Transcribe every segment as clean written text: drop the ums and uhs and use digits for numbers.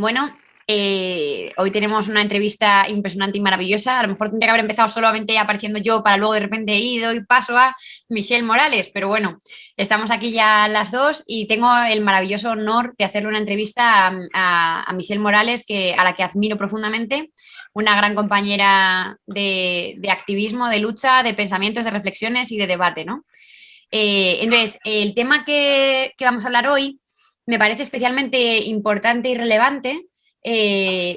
Bueno, hoy tenemos una entrevista impresionante y maravillosa. A lo mejor tendría que haber empezado solamente apareciendo yo para luego de repente ir doy paso a Michelle Morales, pero bueno, estamos aquí ya las dos y tengo el maravilloso honor de hacerle una entrevista a Michelle Morales, a la que admiro profundamente, una gran compañera de activismo, de lucha, de pensamientos, de reflexiones y de debate, ¿no? Entonces, el tema que vamos a hablar hoy me parece especialmente importante y relevante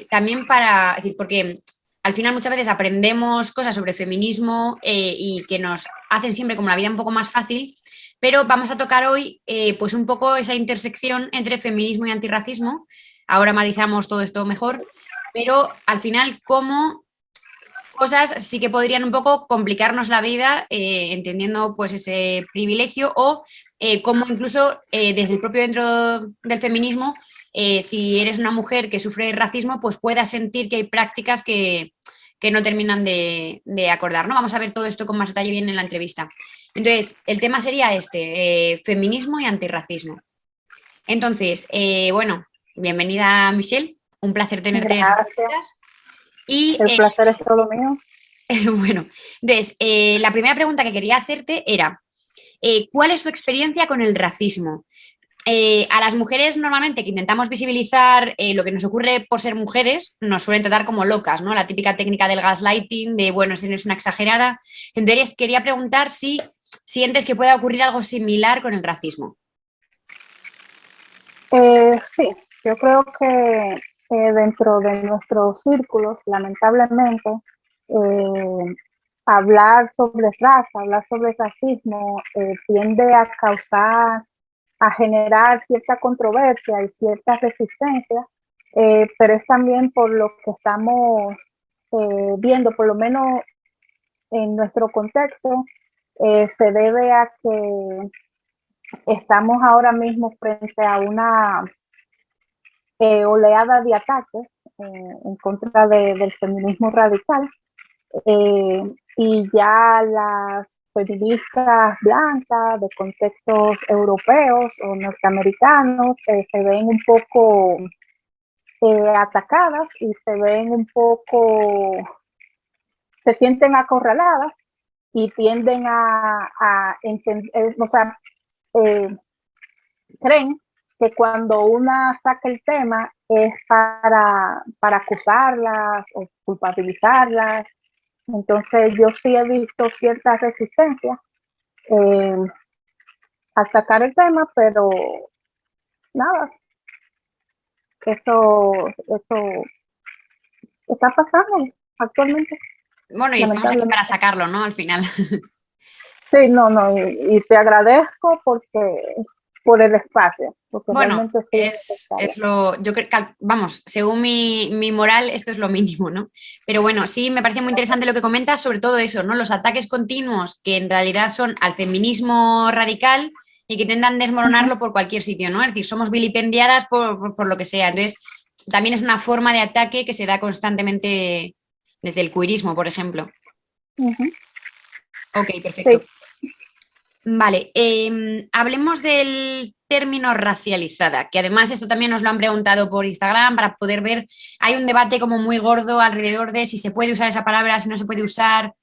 también para, es decir, porque al final muchas veces aprendemos cosas sobre feminismo y que nos hacen siempre como la vida un poco más fácil, pero vamos a tocar hoy pues un poco esa intersección entre feminismo y antirracismo. Ahora matizamos todo esto mejor, pero al final cómo cosas sí que podrían un poco complicarnos la vida, entendiendo pues ese privilegio o cómo incluso desde el propio dentro del feminismo, si eres una mujer que sufre racismo, pues puedas sentir que hay prácticas que no terminan de acordar, ¿no? Vamos a ver todo esto con más detalle bien en la entrevista. Entonces, el tema sería este, feminismo y antirracismo. Entonces, bueno, bienvenida Michelle, un placer tenerte en este Gracias, podcast. Y el placer es todo mío. bueno, entonces, la primera pregunta que quería hacerte era, ¿cuál es tu experiencia con el racismo? A las mujeres normalmente que intentamos visibilizar lo que nos ocurre por ser mujeres, nos suelen tratar como locas, ¿no? La típica técnica del gaslighting, de, bueno, si no es una exagerada. Entonces, quería preguntar si sientes que pueda ocurrir algo similar con el racismo. Sí, yo creo que dentro de nuestros círculos, lamentablemente, eh, hablar sobre raza, hablar sobre racismo, tiende a causar, a generar cierta controversia y cierta resistencia, pero es también por lo que estamos viendo, por lo menos en nuestro contexto, se debe a que estamos ahora mismo frente a una oleada de ataques en contra del feminismo radical, y ya las feministas blancas de contextos europeos o norteamericanos se ven un poco atacadas y se ven un poco, se sienten acorraladas y tienden a entender, o sea, eh, creen que cuando una saca el tema es para acusarlas o culpabilizarlas. Entonces yo sí he visto cierta resistencia eh, al sacar el tema, pero nada, eso está pasando actualmente, Bueno, y estamos aquí para lamentablemente. sacarlo, ¿no? Al final. Sí, no, no, y te agradezco por el espacio, porque Bueno, realmente sí es necesario. yo creo que, vamos, según mi moral, esto es lo mínimo, ¿no? Pero bueno, sí me parece muy interesante lo que comentas, sobre todo eso, ¿no? Los ataques continuos que en realidad son al feminismo radical y que intentan desmoronarlo por cualquier sitio, ¿no? Es decir, somos vilipendiadas por lo que sea. Entonces, también es una forma de ataque que se da constantemente desde el queerismo, por ejemplo. Uh -huh. Ok, Sí, perfecto. Vale, hablemos del término racializada, que además esto también nos lo han preguntado por Instagram para poder ver, hay un debate como muy gordo alrededor de si se puede usar esa palabra, si no se puede usar,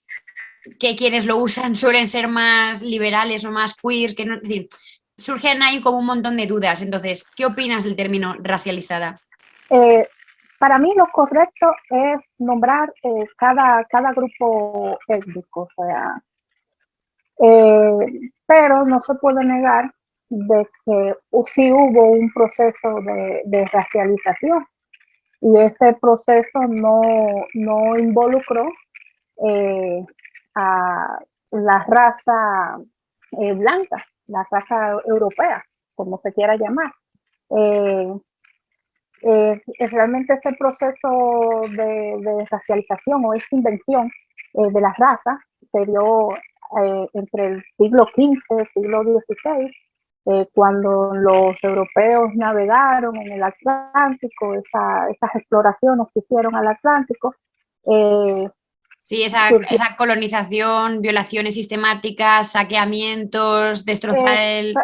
que quienes lo usan suelen ser más liberales o más queers, que no, es decir, surgen ahí como un montón de dudas. Entonces, ¿qué opinas del término racializada? eh, para mí lo correcto es nombrar cada grupo étnico, o sea, pero no se puede negar de que sí hubo un proceso de racialización y ese proceso no involucró eh, a la raza blanca, la raza europea, como se quiera llamar. Eh, Realmente ese proceso de racialización o esa invención de las razas se dio entre el siglo XV, siglo XVI, cuando los europeos navegaron en el Atlántico, esas exploraciones que hicieron al Atlántico, eh, Sí, surgió. esa colonización, violaciones sistemáticas, saqueamientos, destrozar el...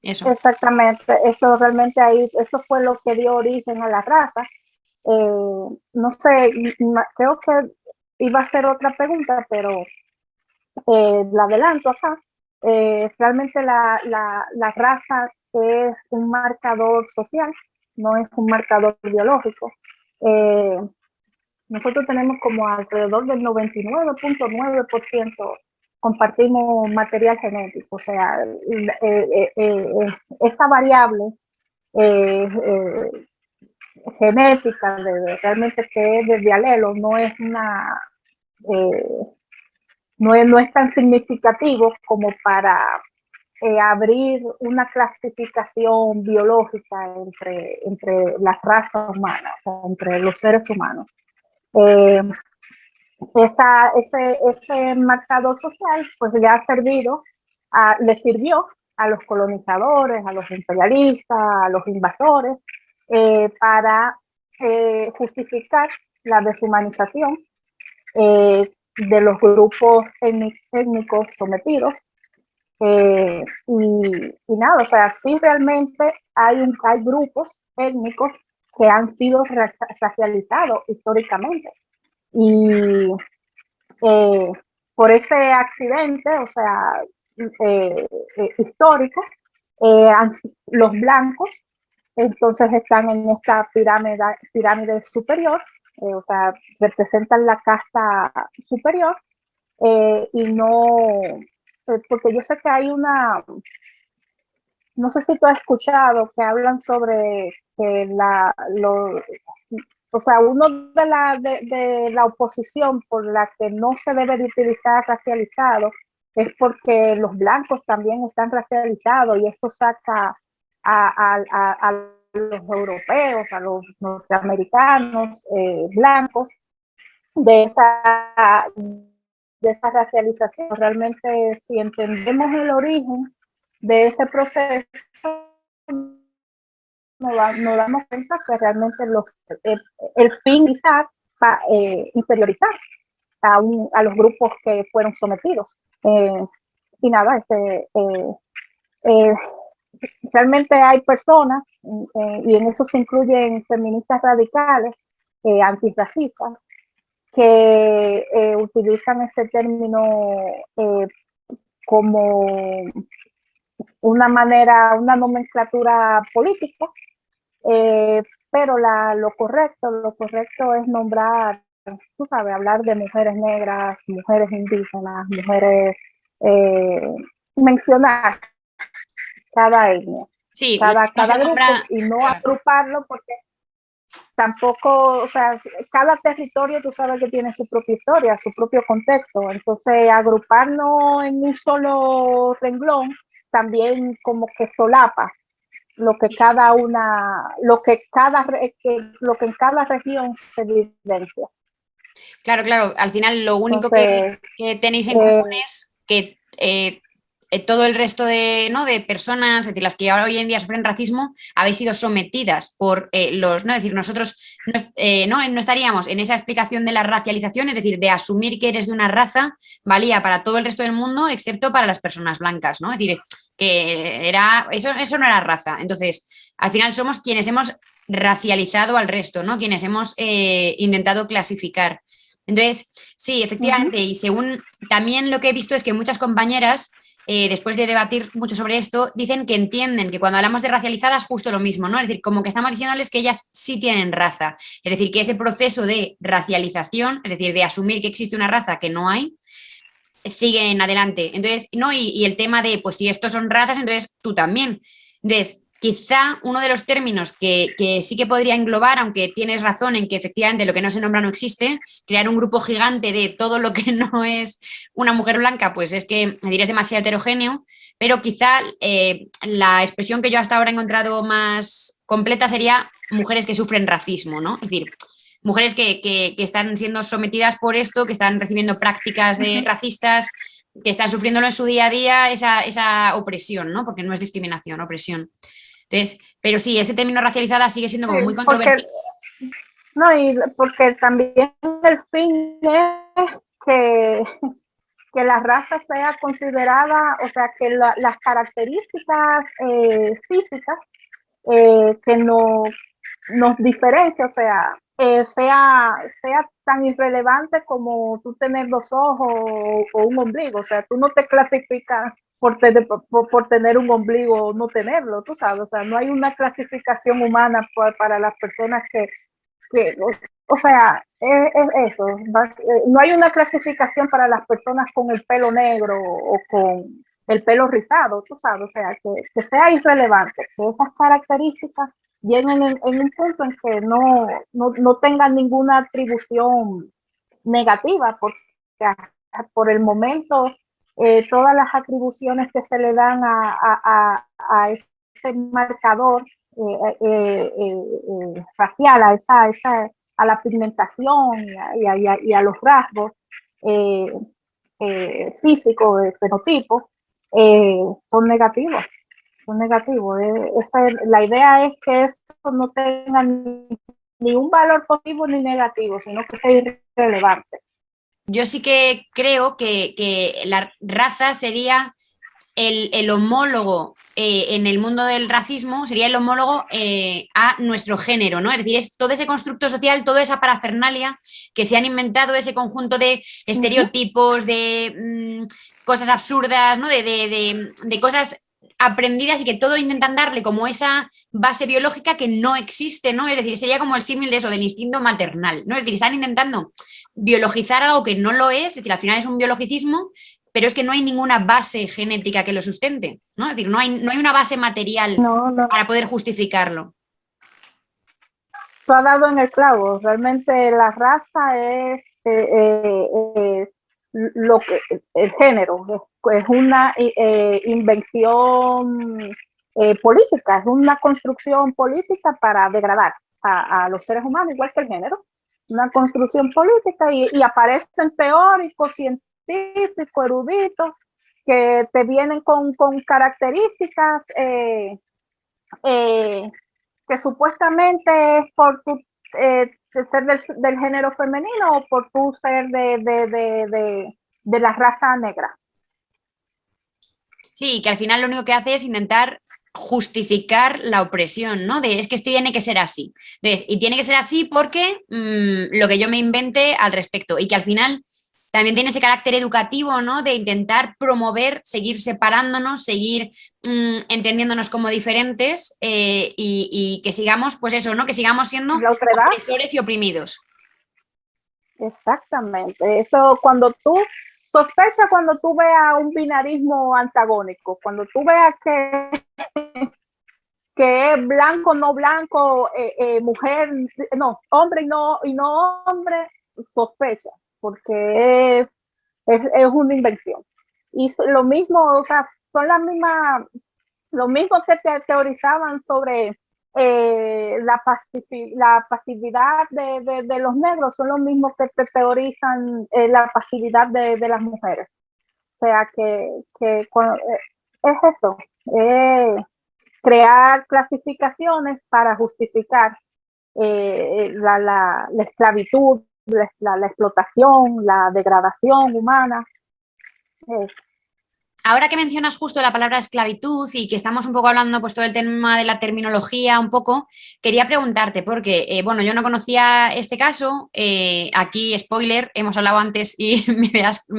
Eso. Exactamente, eso realmente ahí, eso fue lo que dio origen a la raza. No sé, creo que iba a ser otra pregunta, pero la adelanto acá. Realmente la raza es un marcador social, no es un marcador biológico. Nosotros tenemos como alrededor del 99.9% compartimos material genético, o sea, esta variable eh, eh, genética realmente que es desde alelo no es una eh, no es tan significativo como para abrir una clasificación biológica entre las razas humanas, o sea, entre los seres humanos. Eh, ese marcador social pues le ha servido, le sirvió a los colonizadores, a los imperialistas, a los invasores, para justificar la deshumanización de los grupos étnicos sometidos. Y nada, o sea, sí realmente hay grupos étnicos que han sido racializados históricamente. Y por ese accidente, o sea, histórico, eh, los blancos entonces están en esta pirámide superior, o sea, representan la casta superior, y no, porque yo sé que hay no sé si tú has escuchado que hablan sobre que o sea, uno de la oposición por la que no se debe de utilizar racializado es porque los blancos también están racializados y eso saca a los europeos, a los norteamericanos blancos de esa racialización. Realmente, si entendemos el origen de ese proceso, nos damos cuenta que realmente el fin quizás interiorizar a los grupos que fueron sometidos. Y nada, eh, realmente hay personas, y en eso se incluyen feministas radicales, antirracistas, que utilizan ese término como una nomenclatura política, pero lo correcto es nombrar, tú sabes, hablar de mujeres negras, mujeres indígenas, mujeres, mencionar cada etnia, Sí, no se cada grupo nombra... y no Claro. agruparlo porque tampoco, o sea, cada territorio tú sabes que tiene su propia historia, su propio contexto, entonces agruparnos en un solo renglón también como que solapa lo que en cada región se vivencia. Claro, claro. Al final lo único Entonces, que tenéis en común es que todo el resto de, ¿no? de personas, es decir, las que ahora hoy en día sufren racismo, habéis sido sometidas por los, ¿no? Es decir, nosotros no estaríamos en esa explicación de la racialización, es decir, de asumir que eres de una raza, valía para todo el resto del mundo, excepto para las personas blancas, ¿no? Es decir, que eso no era raza. Entonces, al final somos quienes hemos racializado al resto, ¿no? Quienes hemos intentado clasificar. Entonces, sí, efectivamente, y según también lo que he visto es que muchas compañeras, después de debatir mucho sobre esto, dicen que entienden que cuando hablamos de racializadas, justo lo mismo, ¿no? Es decir, como que estamos diciéndoles que ellas sí tienen raza. Es decir, que ese proceso de racialización, es decir, de asumir que existe una raza que no hay, sigue en adelante. Entonces, no, y el tema de, pues si estos son razas, entonces tú también. Entonces, quizá uno de los términos que sí que podría englobar, aunque tienes razón en que efectivamente lo que no se nombra no existe, crear un grupo gigante de todo lo que no es una mujer blanca, pues es que me diré es demasiado heterogéneo, pero quizá la expresión que yo hasta ahora he encontrado más completa sería mujeres que sufren racismo, ¿no? Es decir, mujeres que están siendo sometidas por esto, que están recibiendo prácticas racistas, que están sufriéndolo en su día a día, esa opresión, ¿no? Porque no es discriminación, opresión. Entonces, pero sí, ese término racializada sigue siendo como muy controvertido. porque también el fin es que la raza sea considerada, o sea, que las características físicas que nos diferencia, o sea, sea tan irrelevante como tú tener dos ojos o un ombligo, o sea, tú no te clasificas por tener un ombligo o no tenerlo, tú sabes, o sea, no hay una clasificación humana para las personas que o sea, es eso, no hay una clasificación para las personas con el pelo negro o con el pelo rizado, tú sabes, o sea, que sea irrelevante, que esas características lleguen en un punto en que no tengan ninguna atribución negativa, porque por el momento todas las atribuciones que se le dan a este marcador facial, a la pigmentación y a los rasgos eh, físicos, de fenotipo, son negativos. Son negativos. La idea es que eso no tenga ni un valor positivo ni negativo, sino que sea irrelevante. Yo sí que creo que la raza sería el homólogo en el mundo del racismo, sería el homólogo a nuestro género, ¿no? Es decir, es todo ese constructo social, toda esa parafernalia que se han inventado, ese conjunto de estereotipos, de cosas absurdas, ¿no? De cosas aprendidas y que todo intentan darle como esa base biológica que no existe, ¿no? Es decir, sería como el símil de eso, del instinto maternal, ¿no? Es decir, están intentando biologizar algo que no lo es decir, al final es un biologicismo, pero es que no hay ninguna base genética que lo sustente, ¿no? Es decir, no hay una base material para poder justificarlo. Tú has dado en el clavo, realmente la raza es lo que el género, es una invención política, es una construcción política para degradar a los seres humanos, igual que el género, una construcción política y aparecen teóricos, científicos, eruditos, que te vienen con características que supuestamente es por tu ser del género femenino o por tu ser de la raza negra. Sí, que al final lo único que hace es intentar justificar la opresión, ¿no? Es que esto tiene que ser así. Entonces, y tiene que ser así porque lo que yo me invente al respecto. Y que al final también tiene ese carácter educativo, ¿no? De intentar promover, seguir separándonos, seguir entendiéndonos como diferentes y que sigamos, pues eso, ¿no? Que sigamos siendo opresores y oprimidos. Exactamente. Eso sospecha cuando tú veas un binarismo antagónico, cuando tú veas que es blanco, no blanco, mujer, no, hombre y no hombre, sospecha, porque es una invención. Y lo mismo, o sea, son las mismas, lo mismo que te teorizaban sobre la pasividad de los negros, son los mismos que te teorizan la pasividad de las mujeres. O sea, es esto, crear clasificaciones para justificar la esclavitud, la explotación, la degradación humana. Ahora que mencionas justo la palabra esclavitud y que estamos un poco hablando pues todo el tema de la terminología un poco, quería preguntarte porque, bueno, yo no conocía este caso, aquí spoiler, hemos hablado antes y me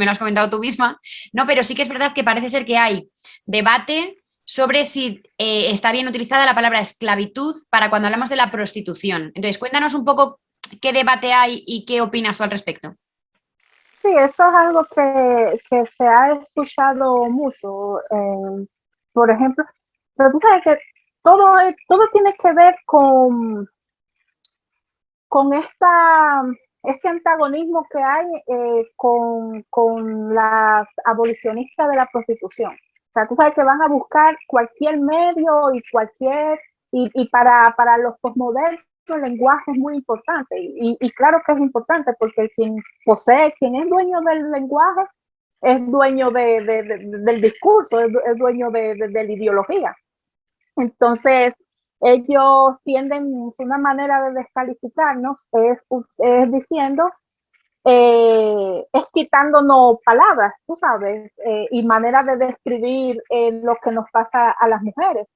lo has comentado tú misma, no, pero sí que es verdad que parece ser que hay debate sobre si está bien utilizada la palabra esclavitud para cuando hablamos de la prostitución. Entonces, cuéntanos un poco qué debate hay y qué opinas tú al respecto. Sí, eso es algo que se ha escuchado mucho. Por ejemplo, pero tú sabes que todo tiene que ver con este antagonismo que hay con las abolicionistas de la prostitución. O sea, tú sabes que van a buscar cualquier medio y para los postmodernos el lenguaje es muy importante y claro que es importante porque quien es dueño del lenguaje es dueño del discurso, es dueño de la ideología. Entonces, ellos tienden, una manera de descalificarnos es diciendo, es quitándonos palabras, tú sabes, y maneras de describir lo que nos pasa a las mujeres.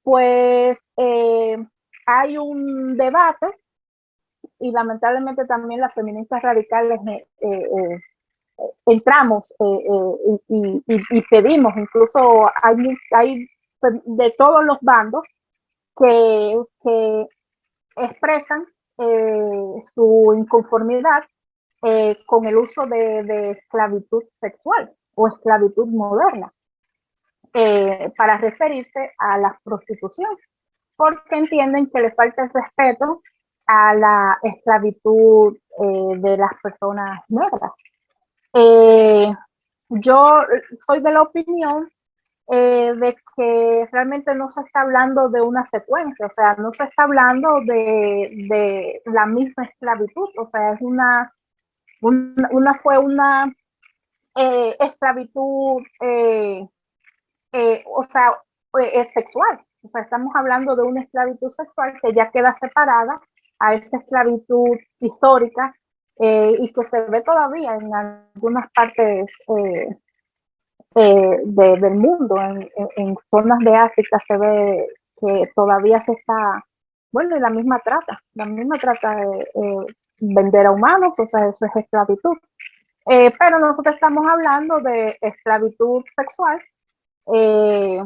Pues hay un debate y lamentablemente también las feministas radicales entramos y pedimos, incluso hay de todos los bandos que expresan su inconformidad con el uso de esclavitud sexual o esclavitud moderna para referirse a la prostitución, porque entienden que le falta el respeto a la esclavitud de las personas negras. Yo soy de la opinión de que realmente no se está hablando de una secuencia, o sea, no se está hablando de la misma esclavitud, o sea, es fue una esclavitud, o sea, sexual, o sea, estamos hablando de una esclavitud sexual que ya queda separada a esta esclavitud histórica y que se ve todavía en algunas partes del mundo, en zonas de África se ve que todavía se está, bueno, y la misma trata de vender a humanos, o sea, eso es esclavitud. Pero nosotros estamos hablando de esclavitud sexual. Eh,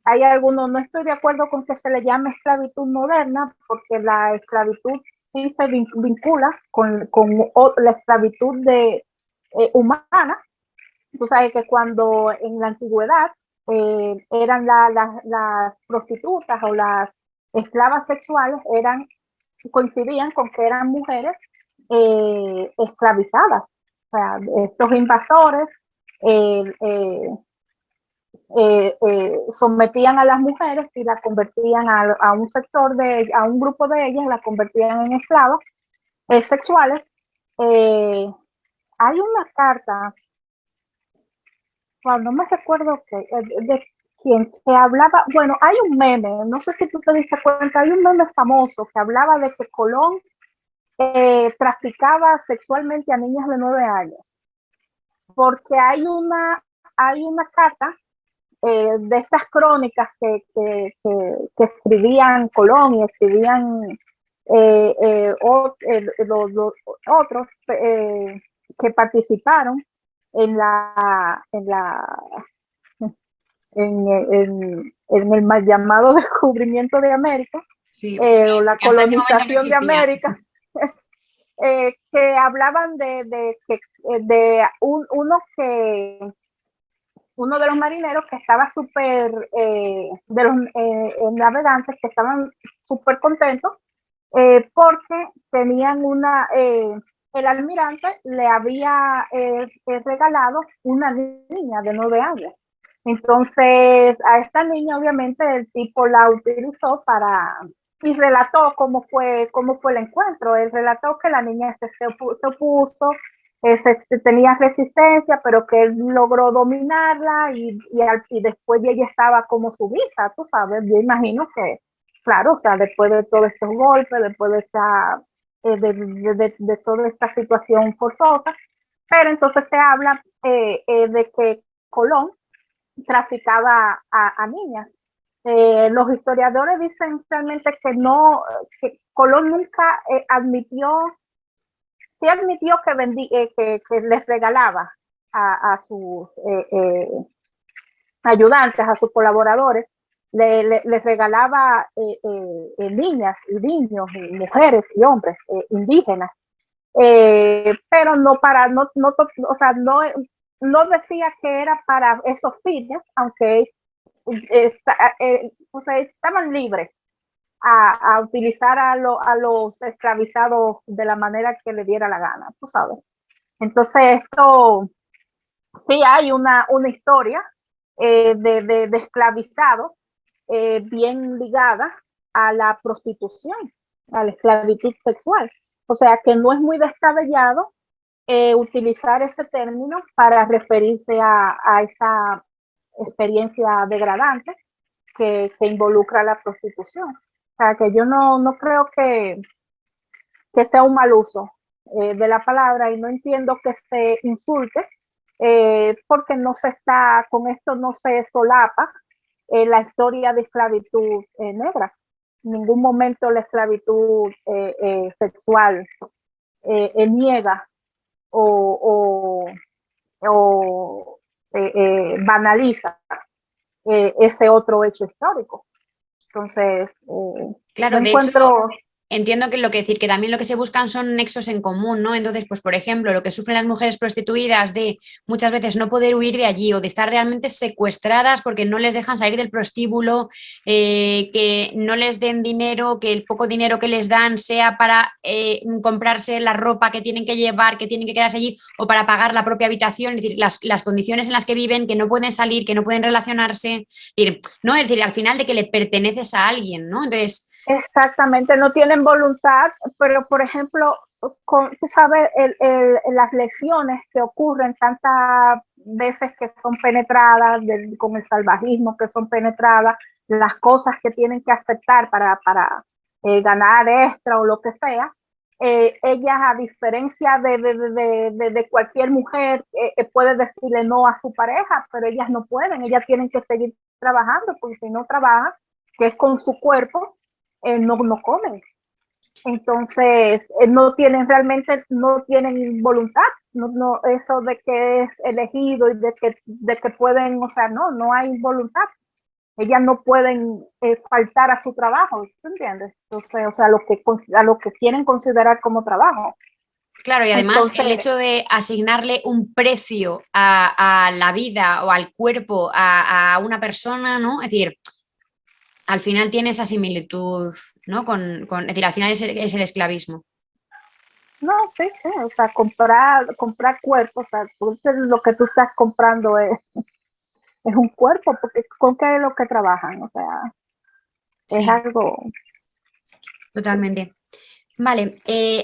Hay algunos, no estoy de acuerdo con que se le llame esclavitud moderna, porque la esclavitud sí se vincula con la esclavitud humana. Tú sabes que cuando en la antigüedad eran las prostitutas o las esclavas sexuales, coincidían con que eran mujeres esclavizadas. O sea, estos invasores eh, eh, sometían a las mujeres y las convertían a un sector, a un grupo de ellas, las convertían en esclavas sexuales. Hay una carta, no me recuerdo de quién, que hablaba, bueno, hay un meme, no sé si tú te diste cuenta, hay un meme famoso que hablaba de que Colón traficaba sexualmente a niñas de 9 años, porque hay una carta de estas crónicas que escribían Colón y escribían los otros que participaron en el mal llamado descubrimiento de América, Sí, o la hasta ese momento no colonización de existía. América, que hablaban uno de los marineros que estaba súper, de los navegantes que estaban súper contentos porque tenían el almirante le había regalado una niña de 9 años. Entonces, a esta niña, obviamente, el tipo la utilizó y relató cómo fue el encuentro. Él relató que la niña se opuso, tenía resistencia, pero que él logró dominarla y después ella estaba como subida, tú sabes. Yo imagino que, claro, o sea, después de todos estos golpes, después de toda esta situación forzosa, pero entonces se habla de que Colón traficaba a niñas. Los historiadores dicen realmente que no, que Colón nunca sí admitió que les regalaba a sus ayudantes, a sus colaboradores, les regalaba niñas y niños, y mujeres y hombres indígenas, pero o sea, no decía que era para esos fines, aunque o sea, estaban libres a utilizar a los esclavizados de la manera que le diera la gana, tú sabes. Entonces, esto sí hay una historia de esclavizados bien ligada a la prostitución, a la esclavitud sexual. O sea que no es muy descabellado utilizar ese término para referirse a esa experiencia degradante que involucra la prostitución. O sea que yo no creo que sea un mal uso de la palabra, y no entiendo que se insulte, porque no se está, con esto no se solapa la historia de esclavitud negra. En ningún momento la esclavitud sexual niega o, o banaliza ese otro hecho histórico. Entonces, Claro, yo de hecho, encuentro... entiendo que lo que decir, que también lo que se buscan son nexos en común, ¿no? Entonces, pues por ejemplo, lo que sufren las mujeres prostituidas de muchas veces no poder huir de allí o de estar realmente secuestradas porque no les dejan salir del prostíbulo, que no les den dinero, que el poco dinero que les dan sea para comprarse la ropa que tienen que llevar, que tienen que quedarse allí o para pagar la propia habitación, es decir, las condiciones en las que viven, que no pueden salir, que no pueden relacionarse, es decir, ¿no? Es decir, al final de que le perteneces a alguien, ¿no? Entonces, exactamente, no tienen voluntad, pero por ejemplo, tú sabes, las lesiones que ocurren tantas veces que son penetradas con el salvajismo, que son penetradas, las cosas que tienen que aceptar para ganar extra o lo que sea, ellas, a diferencia de cualquier mujer, puede decirle no a su pareja, pero ellas no pueden, ellas tienen que seguir trabajando, porque si no trabajan, que es con su cuerpo, no comen. Entonces, no tienen realmente, no tienen voluntad, eso de que es elegido y de que pueden, o sea, no hay voluntad. Ellas no pueden faltar a su trabajo, ¿tú entiendes? Entonces, o sea, a lo que quieren considerar como trabajo. claro, y además Entonces, el hecho de asignarle un precio a la vida o al cuerpo a una persona, ¿no? Es decir, al final tiene esa similitud, ¿no? Es decir, al final es el esclavismo. no, sí, sí, o sea, comprar cuerpos, o sea, lo que tú estás comprando es un cuerpo, porque ¿con qué es lo que trabajan? O sea, es Sí, algo... totalmente. Vale,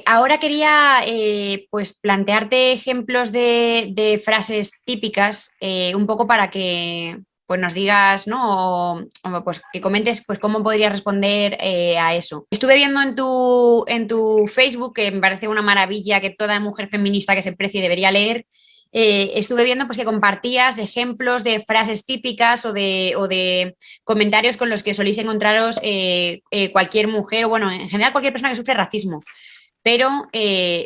ahora quería pues plantearte ejemplos de frases típicas, un poco para que pues nos digas, ¿no? O, pues que comentes pues cómo podrías responder a eso. Estuve viendo en tu Facebook, que me parece una maravilla que toda mujer feminista que se precie debería leer. Estuve viendo pues que compartías ejemplos de frases típicas o de comentarios con los que solís encontraros cualquier mujer o, bueno, en general cualquier persona que sufre racismo. Pero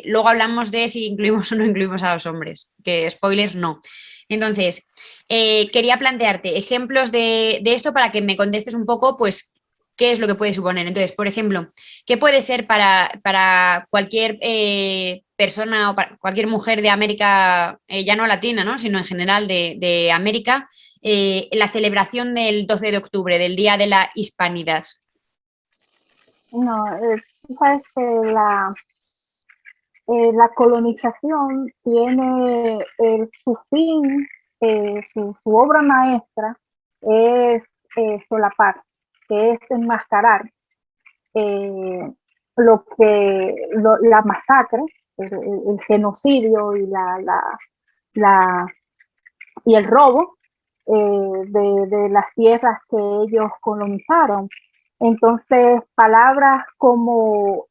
luego hablamos de si incluimos o no incluimos a los hombres, que spoiler, no. Entonces, quería plantearte ejemplos de esto para que me contestes un poco, pues, qué es lo que puede suponer. Entonces, por ejemplo, ¿qué puede ser para cualquier persona o para cualquier mujer de América, ya no latina, ¿no? Sino en general de América, la celebración del 12 de octubre, del Día de la Hispanidad? No, tú sabes que la colonización tiene su fin, su obra maestra es solapar, que es enmascarar eh, la masacre, el genocidio y la, y el robo de las tierras que ellos colonizaron. Entonces, palabras como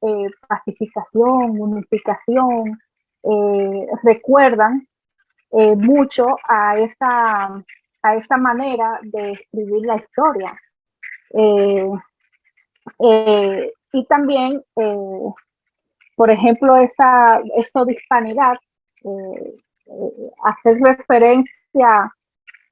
pacificación, unificación, recuerdan mucho a esa manera de escribir la historia. Eh, y también, por ejemplo, esa de hispanidad, hacer referencia,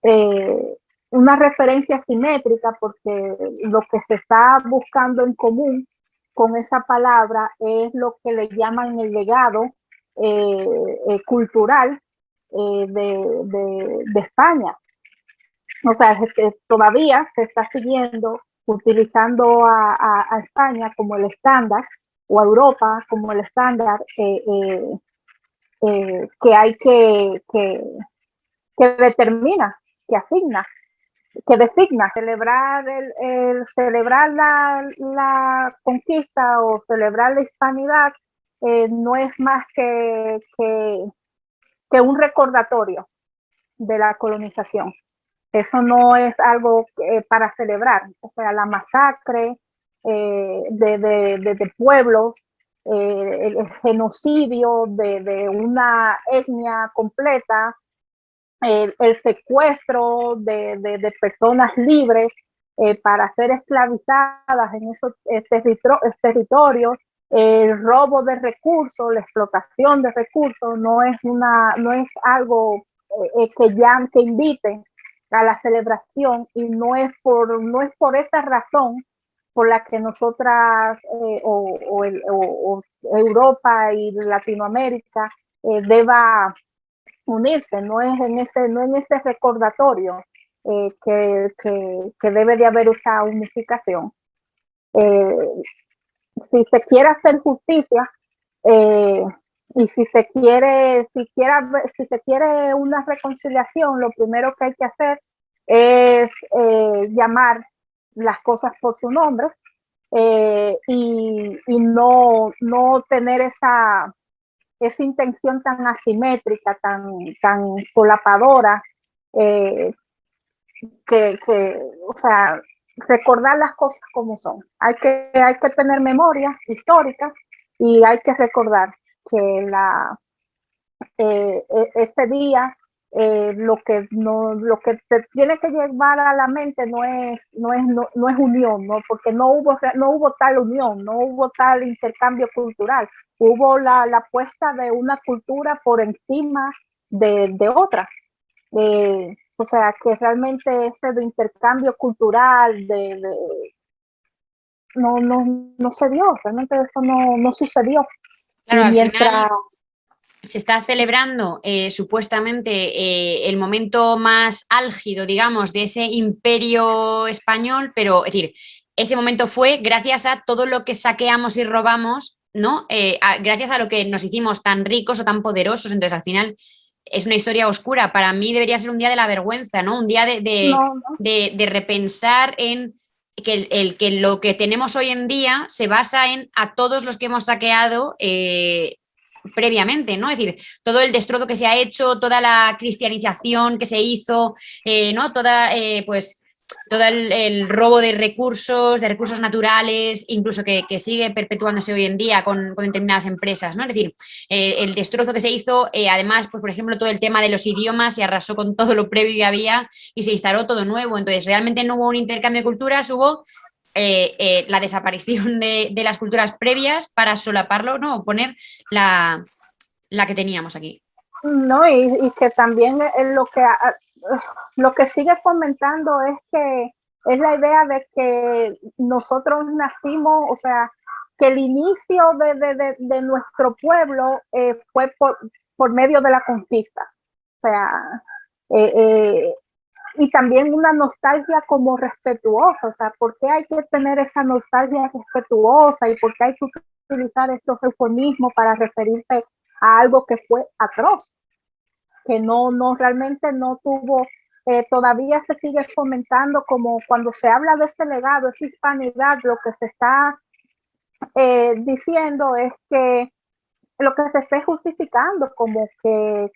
eh, una referencia simétrica, porque lo que se está buscando en común con esa palabra es lo que le llaman el legado cultural de España. O sea, todavía se está siguiendo utilizando a España como el estándar, o a Europa como el estándar que hay que determina, que asigna, que designa. Celebrar la conquista o celebrar la hispanidad no es más que un recordatorio de la colonización. Eso no es algo para celebrar. O sea, la masacre de pueblos el genocidio de una etnia completa, el secuestro de personas libres para ser esclavizadas en esos territorios, el robo de recursos, la explotación de recursos, no es algo que invite a la celebración, y no es por esa razón por la que nosotras o Europa y Latinoamérica deba unirse, no en ese recordatorio que debe de haber esa unificación. Eh, si se quiere hacer justicia, eh, y si se quiere una reconciliación, lo primero que hay que hacer es llamar las cosas por su nombre, y no tener esa intención tan asimétrica, tan solapadora, eh, o sea, recordar las cosas como son. Hay que tener memoria histórica, y hay que recordar que ese día lo que te tiene que llevar a la mente no es unión, ¿no? Porque no hubo tal unión, no hubo tal intercambio cultural, hubo la puesta de una cultura por encima de otra. O sea, que realmente ese de intercambio cultural no se dio, realmente eso no sucedió. Claro, Y al mientras final se está celebrando supuestamente el momento más álgido, digamos, de ese imperio español, pero es decir, ese momento fue gracias a todo lo que saqueamos y robamos, ¿no? Gracias a lo que nos hicimos tan ricos o tan poderosos. Entonces, al final, es una historia oscura. Para mí debería ser un día de la vergüenza, ¿no? Un día no, de repensar en que lo que tenemos hoy en día se basa en a todos los que hemos saqueado previamente, ¿no? Es decir, todo el destrozo que se ha hecho, toda la cristianización que se hizo, ¿no? Pues, todo el robo de recursos naturales, incluso que sigue perpetuándose hoy en día con determinadas empresas, ¿no? Es decir, el destrozo que se hizo, además, pues, por ejemplo, todo el tema de los idiomas, se arrasó con todo lo previo que había y se instaló todo nuevo. Entonces, realmente no hubo un intercambio de culturas, hubo la desaparición de las culturas previas para solaparlo, ¿no? Poner la que teníamos aquí. no, y que también lo que sigue fomentando es la idea de que nosotros nacimos, o sea, que el inicio de nuestro pueblo fue por medio de la conquista. O sea, eh, eh, y también una nostalgia como respetuosa, o sea, ¿por qué hay que tener esa nostalgia respetuosa y por qué hay que utilizar estos eufemismos para referirse a algo que fue atroz, que realmente no tuvo, todavía se sigue fomentando, como cuando se habla de ese legado, esa hispanidad, lo que se está diciendo es que lo que se esté justificando como que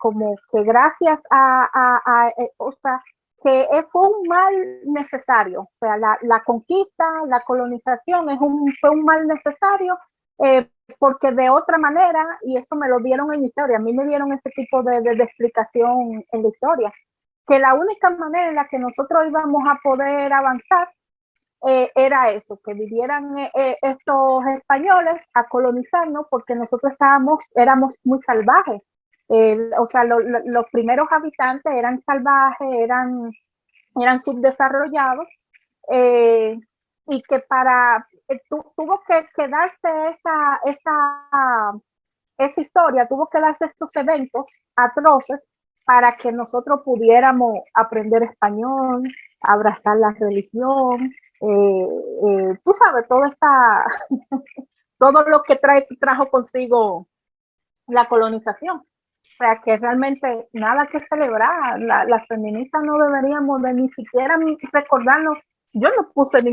gracias o sea, que fue un mal necesario, o sea, la conquista, la colonización fue un mal necesario, porque de otra manera, y eso me lo dieron en la historia, a mí me dieron este tipo de explicación en la historia, que la única manera en la que nosotros íbamos a poder avanzar era eso, que vinieran estos españoles a colonizarnos, porque nosotros éramos muy salvajes. O sea, los primeros habitantes eran salvajes, eran subdesarrollados, eh, y que tuvo que darse esa historia, tuvo que darse estos eventos atroces para que nosotros pudiéramos aprender español, abrazar la religión, tú sabes, todo lo que trajo consigo la colonización. O sea, que realmente nada que celebrar. Las feministas no deberíamos de ni siquiera recordarnos. Yo no puse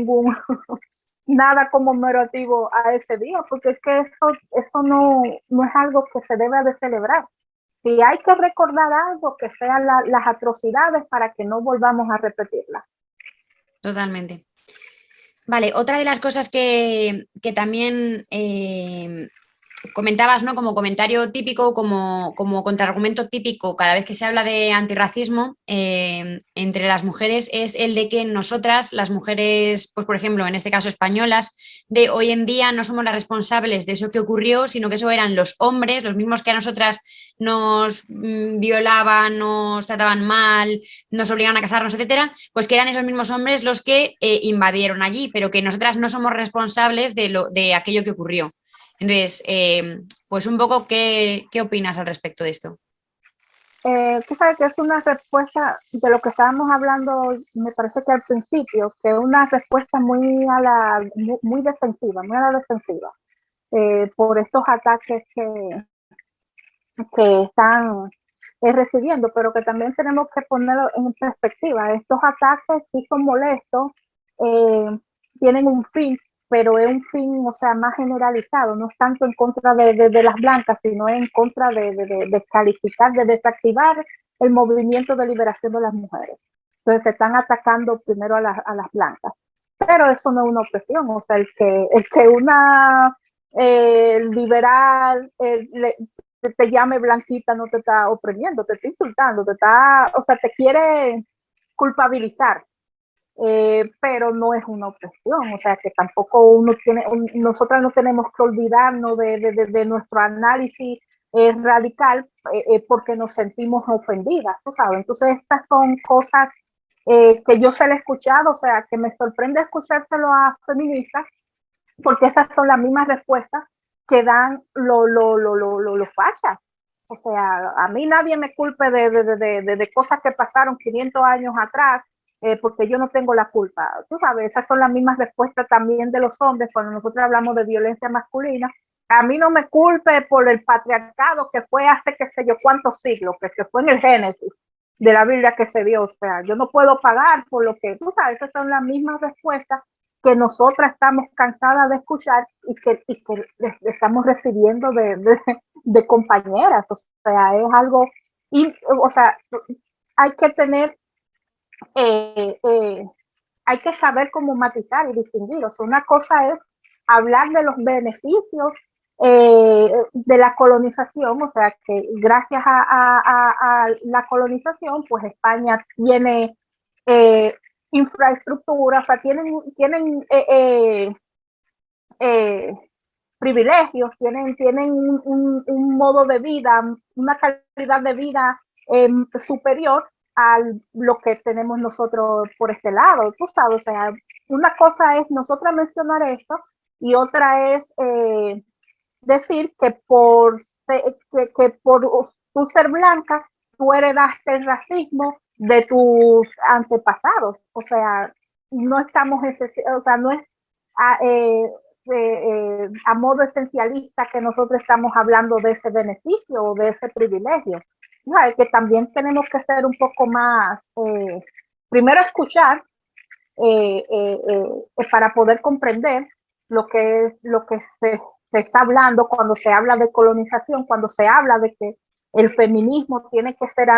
nada conmemorativo a ese día, porque es que eso no es algo que se debe de celebrar. Si hay que recordar algo, que sean las atrocidades para que no volvamos a repetirlas. Totalmente. Vale, otra de las cosas que también comentabas, ¿no? Como comentario típico, como contraargumento típico, cada vez que se habla de antirracismo entre las mujeres, es el de que nosotras, las mujeres, pues por ejemplo, en este caso españolas, de hoy en día no somos las responsables de eso que ocurrió, sino que eso eran los hombres, los mismos que a nosotras nos violaban, nos trataban mal, nos obligaban a casarnos, etcétera, pues que eran esos mismos hombres los que invadieron allí, pero que nosotras no somos responsables de aquello que ocurrió. Entonces, pues un poco, ¿qué opinas al respecto de esto? Tú sabes que es una respuesta de lo que estábamos hablando, me parece que al principio, que es una respuesta muy defensiva, muy a la defensiva, por estos ataques que están recibiendo, pero que también tenemos que ponerlo en perspectiva. Estos ataques sí son molestos, tienen un fin, pero es un fin, o sea, más generalizado, no es tanto en contra de las blancas, sino en contra de calificar, de desactivar el movimiento de liberación de las mujeres. Entonces se están atacando primero a las blancas. Pero eso no es una opresión, o sea, el que una liberal te llame blanquita no te está oprimiendo, te está insultando, o sea, te quiere culpabilizar, pero no es una opresión, o sea, que tampoco nosotras no tenemos que olvidarnos de nuestro análisis radical porque nos sentimos ofendidas, ¿tú sabes? Entonces estas son cosas que yo se le he escuchado, o sea, que me sorprende escuchárselo a feministas, porque esas son las mismas respuestas que dan los fachas. O sea, a mí nadie me culpe de cosas que pasaron 500 años atrás, porque yo no tengo la culpa. Tú sabes, esas son las mismas respuestas también de los hombres cuando nosotros hablamos de violencia masculina. A mí no me culpe por el patriarcado que fue hace qué sé yo cuántos siglos, que fue en el Génesis de la Biblia que se dio. O sea, yo no puedo pagar por lo que, tú sabes, esas son las mismas respuestas que nosotras estamos cansadas de escuchar y que estamos recibiendo de compañeras. O sea, es algo, o sea, hay que tener, eh, eh, hay que saber cómo matizar y distinguir. O sea, una cosa es hablar de los beneficios de la colonización, o sea, que gracias a la colonización, pues España tiene infraestructura, o sea, tienen eh, privilegios, tienen un modo de vida, una calidad de vida superior a lo que tenemos nosotros por este lado, tú sabes, o sea, una cosa es nosotros mencionar esto y otra es decir que por tú ser blanca, tú heredaste el racismo de tus antepasados, o sea, no estamos, o sea, no es a, a modo esencialista que nosotros estamos hablando de ese beneficio o de ese privilegio. ¿Sabes? Que también tenemos que ser un poco más, primero escuchar para poder comprender lo que se está hablando cuando se habla de colonización, cuando se habla de que el feminismo tiene que ser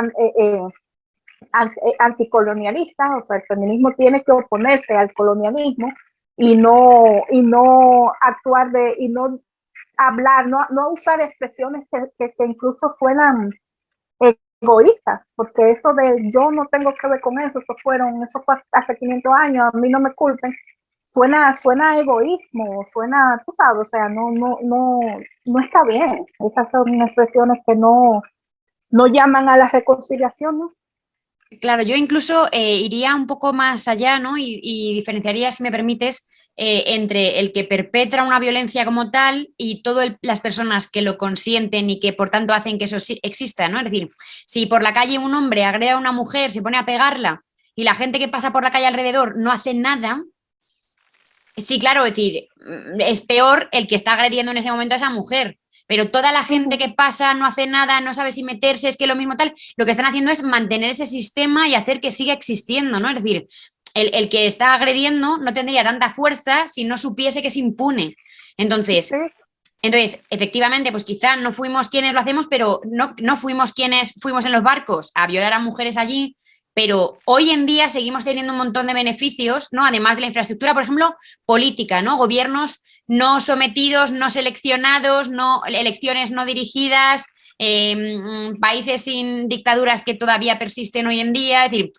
anticolonialista, o sea, el feminismo tiene que oponerse al colonialismo y no actuar y no hablar, no usar expresiones que incluso suenan egoístas, porque eso de yo no tengo que ver con eso fue hace 500 años, a mí no me culpen, suena egoísmo, suena, tú sabes, o sea, no está bien. Esas son expresiones que no llaman a la reconciliación, ¿no? Claro, yo incluso iría un poco más allá, ¿no? Y diferenciaría, si me permites, entre el que perpetra una violencia como tal y todas las personas que lo consienten y que por tanto hacen que eso exista, ¿no? Es decir, si por la calle un hombre agrede a una mujer, se pone a pegarla y la gente que pasa por la calle alrededor no hace nada, sí, claro, es decir, es peor el que está agrediendo en ese momento a esa mujer. Pero toda la gente que pasa no hace nada, no sabe si meterse, es que lo mismo tal, lo que están haciendo es mantener ese sistema y hacer que siga existiendo, ¿no? Es decir, el que está agrediendo no tendría tanta fuerza si no supiese que es impune. Sí, Entonces, efectivamente, pues quizá no fuimos quienes lo hacemos, pero no fuimos quienes fuimos en los barcos a violar a mujeres allí, pero hoy en día seguimos teniendo un montón de beneficios, ¿no? Además de la infraestructura, por ejemplo, política, ¿no? Gobiernos no sometidos, no seleccionados, no, elecciones no dirigidas, países sin dictaduras que todavía persisten hoy en día. Es decir,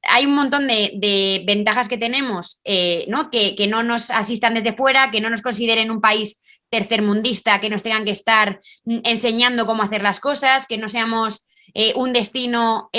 hay un montón de ventajas que tenemos, ¿no? Que no nos asistan desde fuera, que no nos consideren un país tercermundista, que nos tengan que estar enseñando cómo hacer las cosas, que no seamos un destino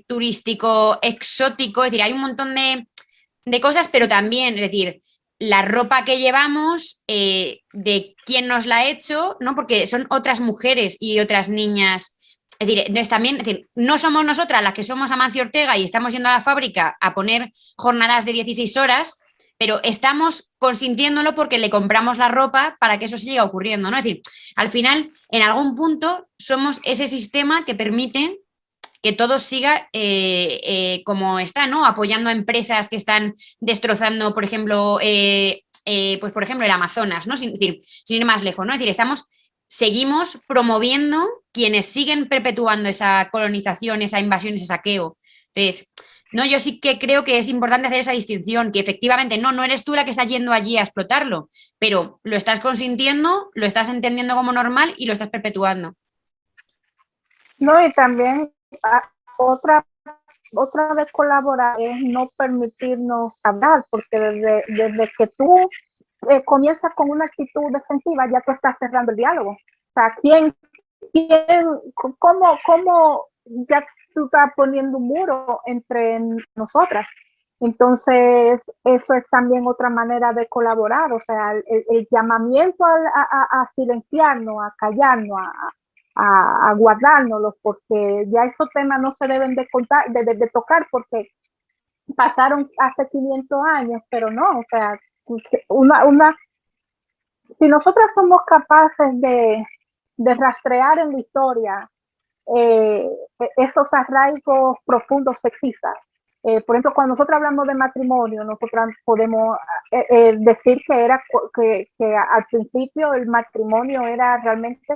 turístico exótico. Es decir, hay un montón de cosas, pero también, es decir, la ropa que llevamos, de quién nos la ha hecho, ¿no? Porque son otras mujeres y otras niñas. Es decir, también, es decir, no somos nosotras las que somos Amancio Ortega y estamos yendo a la fábrica a poner jornadas de 16 horas, pero estamos consintiéndolo porque le compramos la ropa para que eso siga ocurriendo, ¿no? Es decir, al final, en algún punto, somos ese sistema que permite que todo siga como está, ¿no? Apoyando a empresas que están destrozando, por ejemplo, pues por ejemplo, el Amazonas, ¿no? Sin ir más lejos, ¿no? Es decir, seguimos promoviendo quienes siguen perpetuando esa colonización, esa invasión, ese saqueo. Entonces, no, yo sí que creo que es importante hacer esa distinción, que efectivamente no eres tú la que está yendo allí a explotarlo, pero lo estás consintiendo, lo estás entendiendo como normal y lo estás perpetuando. No, y también otra de colaborar es no permitirnos hablar, porque desde que tú comienzas con una actitud defensiva, ya tú estás cerrando el diálogo. O sea, cómo ya tú estás poniendo un muro entre nosotras? Entonces, eso es también otra manera de colaborar, o sea, el llamamiento a silenciarnos, a callarnos, a guardárnoslos, porque ya esos temas no se deben de tocar, porque pasaron hace 500 años, pero no, o sea, si nosotras somos capaces de rastrear en la historia eh, esos arraigos profundos sexistas. Por ejemplo, cuando nosotros hablamos de matrimonio, nosotros podemos decir que al principio el matrimonio era realmente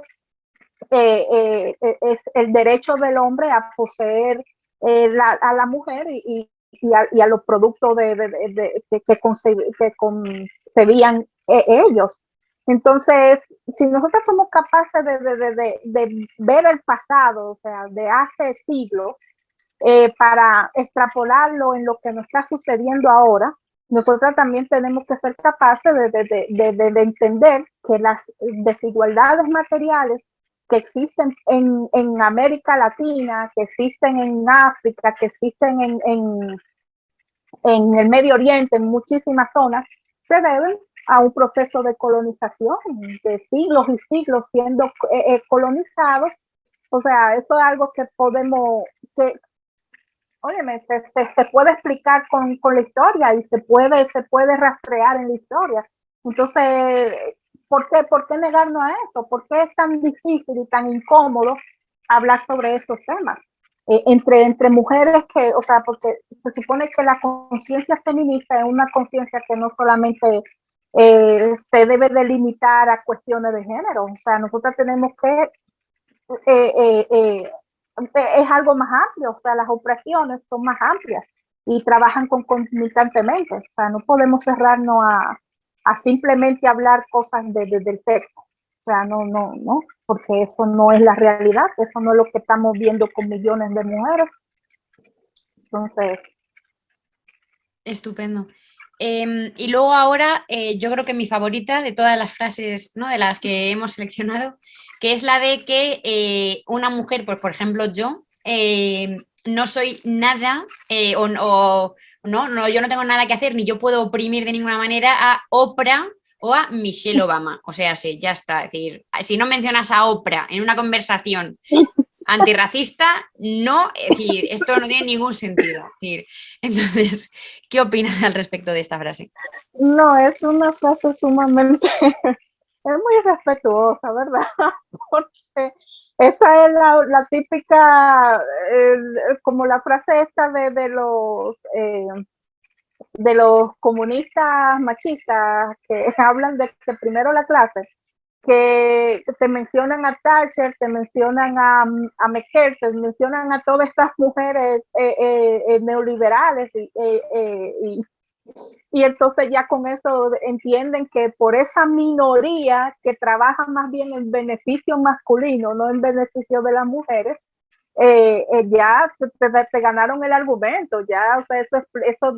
es el derecho del hombre a poseer a la mujer y a los productos que concebían ellos. Entonces, si nosotros somos capaces de ver el pasado, o sea, de hace siglos, para extrapolarlo en lo que nos está sucediendo ahora, nosotros también tenemos que ser capaces de entender que las desigualdades materiales que existen en América Latina, que existen en África, que existen en el Medio Oriente, en muchísimas zonas, se deben a un proceso de colonización de siglos y siglos siendo colonizados. O sea, eso es algo que podemos, óyeme, se puede explicar con la historia y se puede rastrear en la historia. Entonces, ¿por qué negarnos a eso? ¿Por qué es tan difícil y tan incómodo hablar sobre esos temas? Entre mujeres que, o sea, porque se supone que la conciencia feminista es una conciencia que no solamente se debe delimitar a cuestiones de género, o sea, nosotros tenemos que es algo más amplio, o sea, las opresiones son más amplias y trabajan concomitantemente, o sea, no podemos cerrarnos a simplemente hablar cosas del texto, o sea, no, porque eso no es la realidad, eso no es lo que estamos viendo con millones de mujeres, entonces. Estupendo. Y luego ahora, yo creo que mi favorita de todas las frases, ¿no? De las que hemos seleccionado, que es la de que una mujer, pues por ejemplo yo, no soy nada, no, yo no tengo nada que hacer, ni yo puedo oprimir de ninguna manera a Oprah o a Michelle Obama. O sea, sí, ya está. Es decir, si no mencionas a Oprah en una conversación antirracista, no, es decir, esto no tiene ningún sentido. Es decir, entonces, ¿qué opinas al respecto de esta frase? No, es una frase sumamente, es muy respetuosa, ¿verdad? Porque esa es la típica, como la frase esta de los comunistas machistas que hablan de que primero la clase, que te mencionan a Thatcher, te mencionan a Merkel, te mencionan a todas estas mujeres neoliberales Y entonces ya con eso entienden que por esa minoría que trabaja más bien en beneficio masculino, no en beneficio de las mujeres, ya te ganaron el argumento, ya, o sea, eso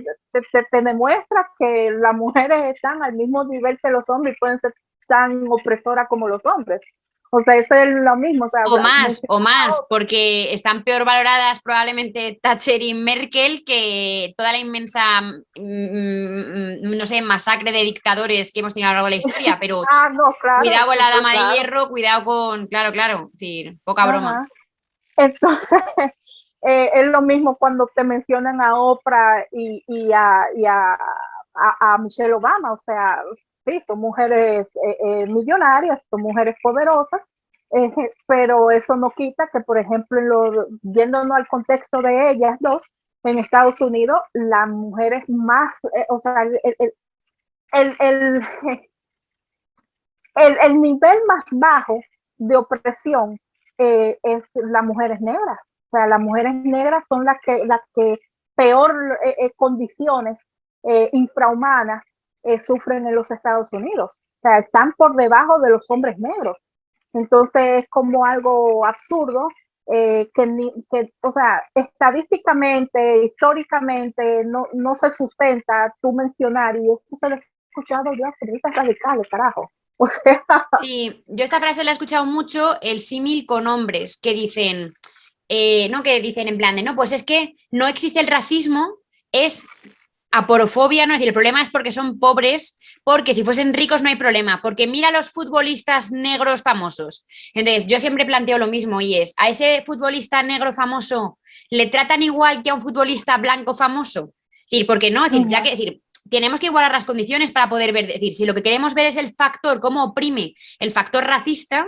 te demuestra que las mujeres están al mismo nivel que los hombres y pueden ser tan opresoras como los hombres. O sea, eso es lo mismo. O sea, O más, porque están peor valoradas probablemente Thatcher y Merkel que toda la inmensa, no sé, masacre de dictadores que hemos tenido a lo largo de la historia, pero no, claro, cuidado con la dama claro. de hierro, cuidado con, claro, es decir, poca broma. Entonces, es lo mismo cuando te mencionan a Oprah y a Michelle Obama, o sea, sí, son mujeres millonarias, son mujeres poderosas, pero eso no quita que, por ejemplo, yéndonos al contexto de ellas dos, en Estados Unidos, las mujeres más, o sea, el, el, el nivel más bajo de opresión es las mujeres negras. O sea, las mujeres negras son las que peor condiciones infrahumanas sufren en los Estados Unidos. O sea, están por debajo de los hombres negros. Entonces es como algo absurdo que, o sea, estadísticamente, históricamente, no se sustenta tú mencionar, y esto se lo he escuchado yo a feministas radicales, carajo. O sea, Sí, yo esta frase la he escuchado mucho, el símil con hombres, que dicen, no, que dicen en plan de, no, pues es que no existe el racismo, es aporofobia, no es decir, el problema es porque son pobres, porque si fuesen ricos no hay problema, porque mira a los futbolistas negros famosos. Entonces, yo siempre planteo lo mismo y es, ¿a ese futbolista negro famoso le tratan igual que a un futbolista blanco famoso? Es decir, ¿por qué no? Es decir, ya que, es decir, tenemos que igualar las condiciones para poder ver, es decir, si lo que queremos ver es el factor, cómo oprime el factor racista,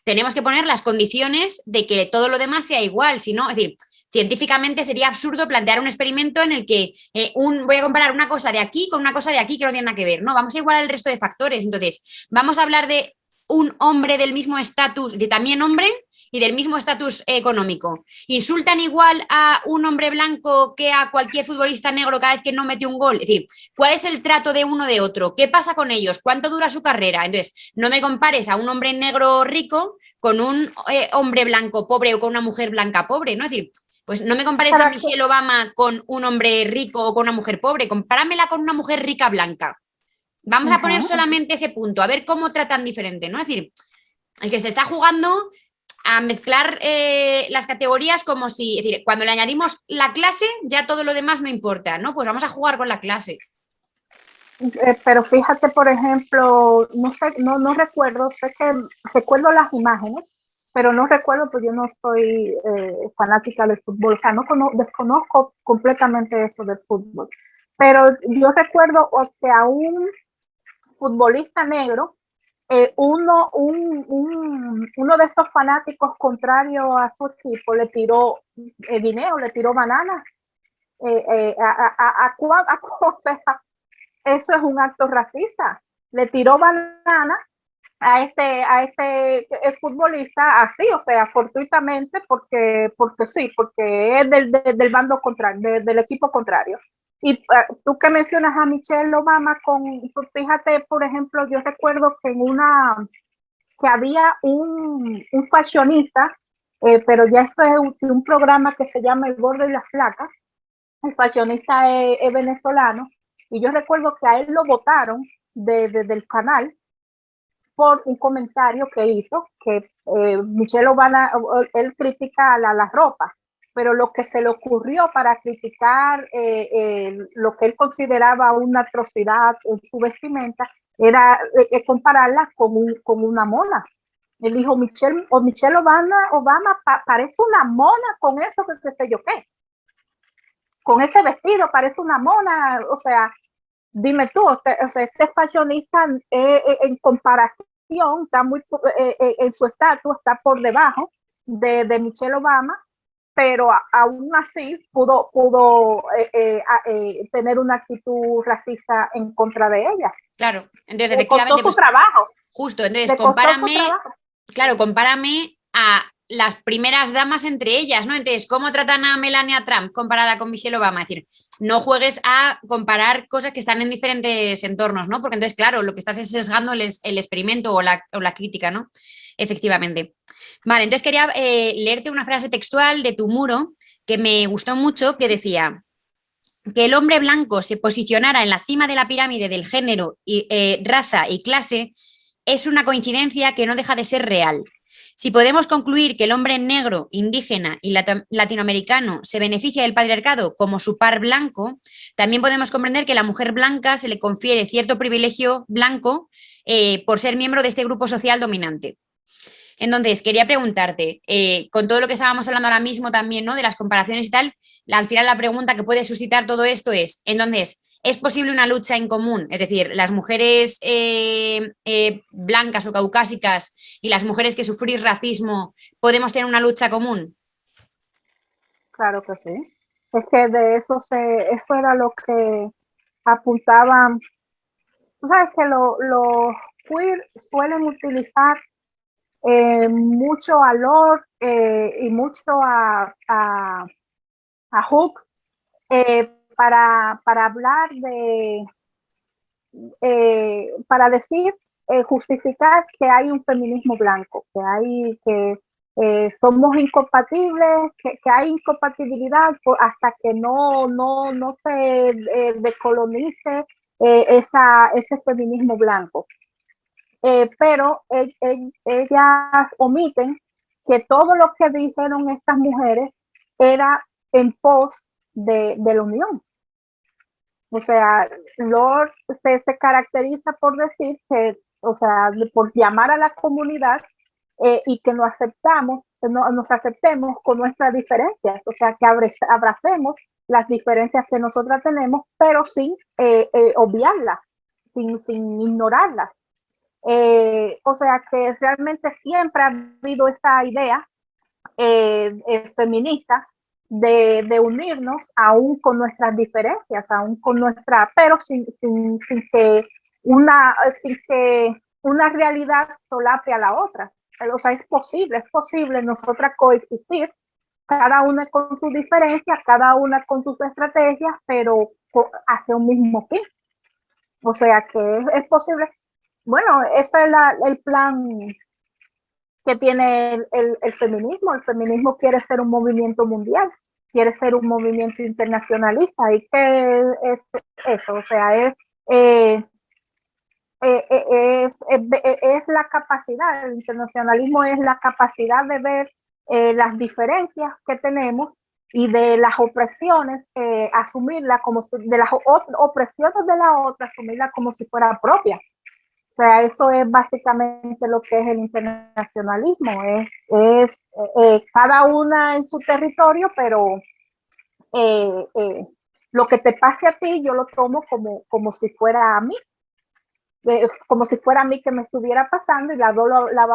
tenemos que poner las condiciones de que todo lo demás sea igual, si no, es decir, científicamente sería absurdo plantear un experimento en el que voy a comparar una cosa de aquí con una cosa de aquí que no tiene nada que ver. No, vamos a igualar el resto de factores. Entonces, vamos a hablar de un hombre del mismo estatus, de también hombre y del mismo estatus económico. ¿Insultan igual a un hombre blanco que a cualquier futbolista negro cada vez que no metió un gol? Es decir, ¿cuál es el trato de uno de otro? ¿Qué pasa con ellos? ¿Cuánto dura su carrera? Entonces, no me compares a un hombre negro rico con un hombre blanco pobre o con una mujer blanca pobre, ¿no? Es decir, pues no me compares a Michelle Obama con un hombre rico o con una mujer pobre, compáramela con una mujer rica blanca. Vamos a poner solamente ese punto, a ver cómo tratan diferente, ¿no? Es decir, es que se está jugando a mezclar las categorías como si, es decir, cuando le añadimos la clase, ya todo lo demás no importa, ¿no? Pues vamos a jugar con la clase. Pero fíjate, por ejemplo, no sé, no recuerdo, sé que recuerdo las imágenes, pero no recuerdo, pues yo no soy fanática del fútbol, o sea, desconozco completamente eso del fútbol. Pero yo recuerdo que a un futbolista negro, uno de estos fanáticos contrarios a su equipo le tiró guineo, le tiró bananas. O sea, eso es un acto racista. Le tiró banana a este futbolista así, o sea, fortuitamente, porque sí, porque es del bando contrario, del equipo contrario. Y tú que mencionas a Michelle Obama, fíjate, por ejemplo, yo recuerdo que había un fashionista, pero ya esto es un programa que se llama El Gordo y la Flaca. El fashionista es venezolano, y yo recuerdo que a él lo votaron del canal por un comentario que hizo, que Michelle Obama, él critica la ropa, pero lo que se le ocurrió para criticar lo que él consideraba una atrocidad en su vestimenta era compararla con una mona. Él dijo, Michelle Obama parece una mona con eso, que sé yo qué. Con ese vestido parece una mona, o sea, dime tú, o sea, este fashionista en comparación está muy, en su estatus está por debajo de Michelle Obama, pero aún así pudo tener una actitud racista en contra de ella. Claro, entonces Le costó efectivamente, su pues trabajo. justo, entonces Le costó su compárame, trabajo. claro, compárame a las primeras damas entre ellas, ¿no? Entonces, ¿cómo tratan a Melania Trump comparada con Michelle Obama? Es decir, no juegues a comparar cosas que están en diferentes entornos, ¿no? Porque entonces, claro, lo que estás es sesgando el experimento o la crítica, ¿no? Efectivamente. Vale, entonces quería leerte una frase textual de tu muro que me gustó mucho, que decía que el hombre blanco se posicionara en la cima de la pirámide del género, y, raza y clase es una coincidencia que no deja de ser real. Si podemos concluir que el hombre negro, indígena y latinoamericano se beneficia del patriarcado como su par blanco, también podemos comprender que a la mujer blanca se le confiere cierto privilegio blanco por ser miembro de este grupo social dominante. Entonces, quería preguntarte, con todo lo que estábamos hablando ahora mismo también, ¿no? De las comparaciones y tal, al final la pregunta que puede suscitar todo esto es, entonces, ¿es posible una lucha en común? Es decir, las mujeres blancas o caucásicas y las mujeres que sufrís racismo, ¿podemos tener una lucha común? Claro que sí. Es que de eso era lo que apuntaban. Tú sabes que los queer suelen utilizar mucho a Lord y mucho a Hooks para hablar para decir, justificar que hay un feminismo blanco, que somos incompatibles, que hay incompatibilidad hasta que no se decolonice ese feminismo blanco. Pero ellas omiten que todo lo que dijeron estas mujeres era en pos de la unión. O sea, Lord se caracteriza por decir que, o sea, por llamar a la comunidad y que nos aceptemos con nuestras diferencias, o sea, que abracemos las diferencias que nosotras tenemos, pero sin obviarlas, sin ignorarlas. O sea, que realmente siempre ha habido esa idea feminista de unirnos aún con nuestras diferencias, aún con nuestra, pero sin que una realidad solape a la otra. O sea, es posible nosotras coexistir, cada una con sus diferencias, cada una con sus estrategias, pero hacia un mismo fin. O sea que es posible. Bueno, ese es el plan que tiene el feminismo. El feminismo quiere ser un movimiento mundial, quiere ser un movimiento internacionalista. ¿Y qué es eso? O sea, es la capacidad, el internacionalismo es la capacidad de ver las diferencias que tenemos y de las opresiones, asumirla como de las opresiones de la otra, asumirla como si fuera propia. O sea, eso es básicamente lo que es el internacionalismo, cada una en su territorio, pero lo que te pase a ti yo lo tomo como si fuera a mí, como si fuera a mí que me estuviera pasando y las dos lo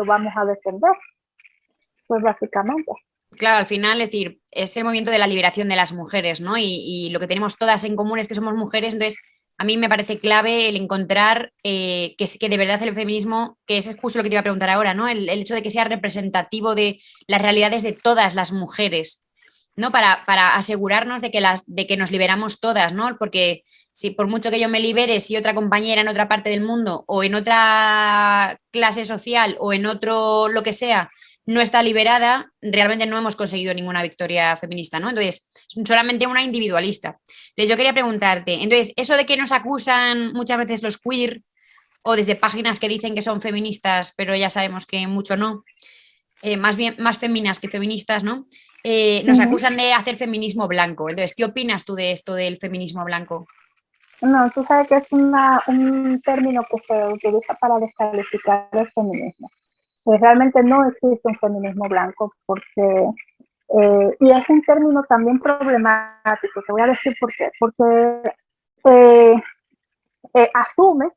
vamos a defender. Pues básicamente. Claro, al final, es decir, es el movimiento de la liberación de las mujeres, ¿no? Y lo que tenemos todas en común es que somos mujeres, entonces a mí me parece clave el encontrar que de verdad el feminismo, que es justo lo que te iba a preguntar ahora, ¿no? El hecho de que sea representativo de las realidades de todas las mujeres, ¿no? Para asegurarnos de que nos liberamos todas, ¿no? Porque si por mucho que yo me libere, si otra compañera en otra parte del mundo o en otra clase social o en otro lo que sea no está liberada, realmente no hemos conseguido ninguna victoria feminista, ¿no? Entonces, solamente una individualista. Entonces, yo quería preguntarte, entonces, eso de que nos acusan muchas veces los queer o desde páginas que dicen que son feministas, pero ya sabemos que mucho no, más bien más féminas que feministas, ¿no? Nos acusan de hacer feminismo blanco. Entonces, ¿qué opinas tú de esto del feminismo blanco? No, tú sabes que es un término que se utiliza para descalificar el feminismo. Pues realmente no existe un feminismo blanco porque y es un término también problemático, te voy a decir por qué, porque eh, asume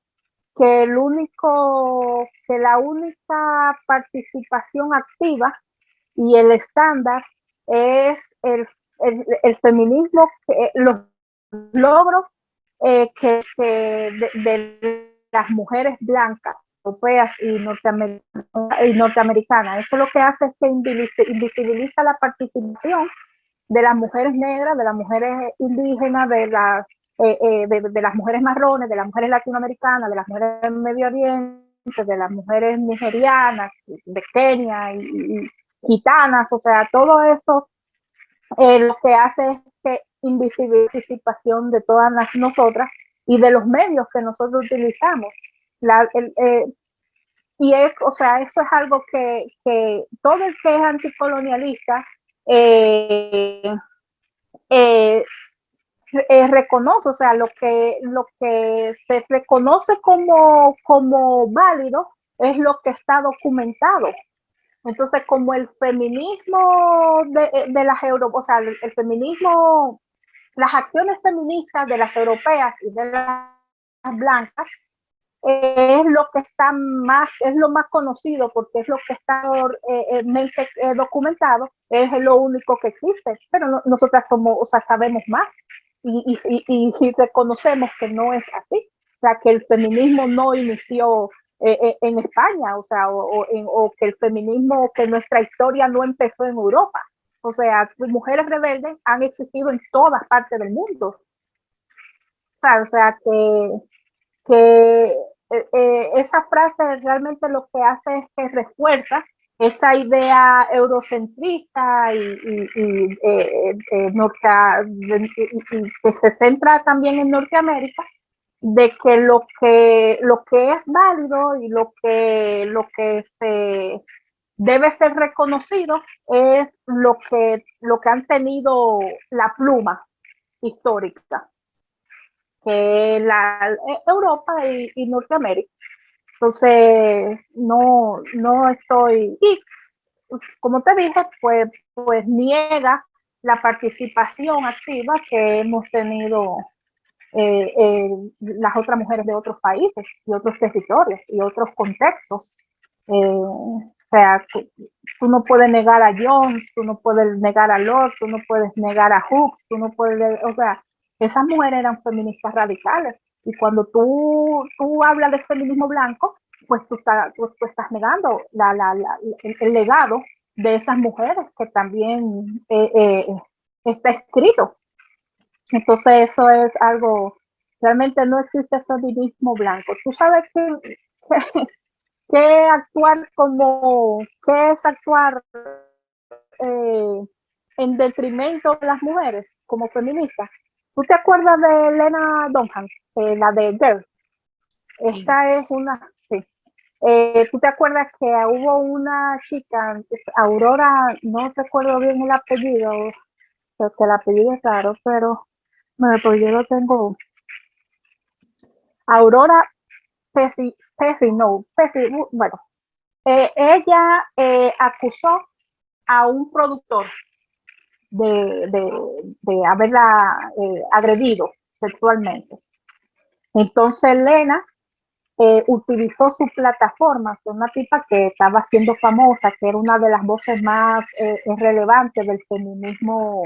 que la única participación activa y el estándar es el feminismo, los logros de las mujeres blancas. europeas y norteamericanas. Eso lo que hace es que invisibiliza la participación de las mujeres negras, de las mujeres indígenas, de las mujeres marrones, de las mujeres latinoamericanas, de las mujeres del Medio Oriente, de las mujeres nigerianas, de Kenia y gitanas, o sea, todo eso lo que hace es que invisibilización de todas nosotras y de los medios que nosotros utilizamos. Y o sea, eso es algo que todo el que es anticolonialista eh, eh, reconoce, o sea, lo que se reconoce como válido es lo que está documentado. Entonces, como el feminismo de las europeas, o sea, el feminismo, las acciones feministas de las europeas y de las blancas, es lo que está más, es lo más conocido porque es lo que está documentado, es lo único que existe, pero nosotras somos, o sea, sabemos más y reconocemos que no es así, o sea, que el feminismo no inició en España, o sea, o que el feminismo, que nuestra historia no empezó en Europa, o sea, mujeres rebeldes han existido en todas partes del mundo, o sea que esa frase realmente lo que hace es que refuerza esa idea eurocentrista que se centra también en Norteamérica, de que lo que es válido y lo que se debe ser reconocido es lo que han tenido la pluma histórica, que Europa y Norteamérica. Entonces, no estoy, y como te dije, pues niega la participación activa que hemos tenido las otras mujeres de otros países y otros territorios y otros contextos. O sea, tú no puedes negar a Jones, tú no puedes negar a Lord, tú no puedes negar a Hooks, tú no puedes, o sea, esas mujeres eran feministas radicales. Y cuando tú hablas de feminismo blanco, pues tú estás negando el legado de esas mujeres que también está escrito. Entonces eso es algo, realmente no existe feminismo blanco. Tú sabes que actuar como, que es actuar en detrimento de las mujeres como feministas. ¿Tú te acuerdas de Lena Dunham, la de Girl? Sí. Esta es una, sí. ¿Tú te acuerdas que hubo una chica, Aurora, no recuerdo bien el apellido, porque el apellido es raro, pero bueno, pues yo lo tengo. Aurora Perry, bueno, ella acusó a un productor de haberla agredido sexualmente. Entonces Lena utilizó su plataforma, una tipa que estaba siendo famosa, que era una de las voces más relevantes del feminismo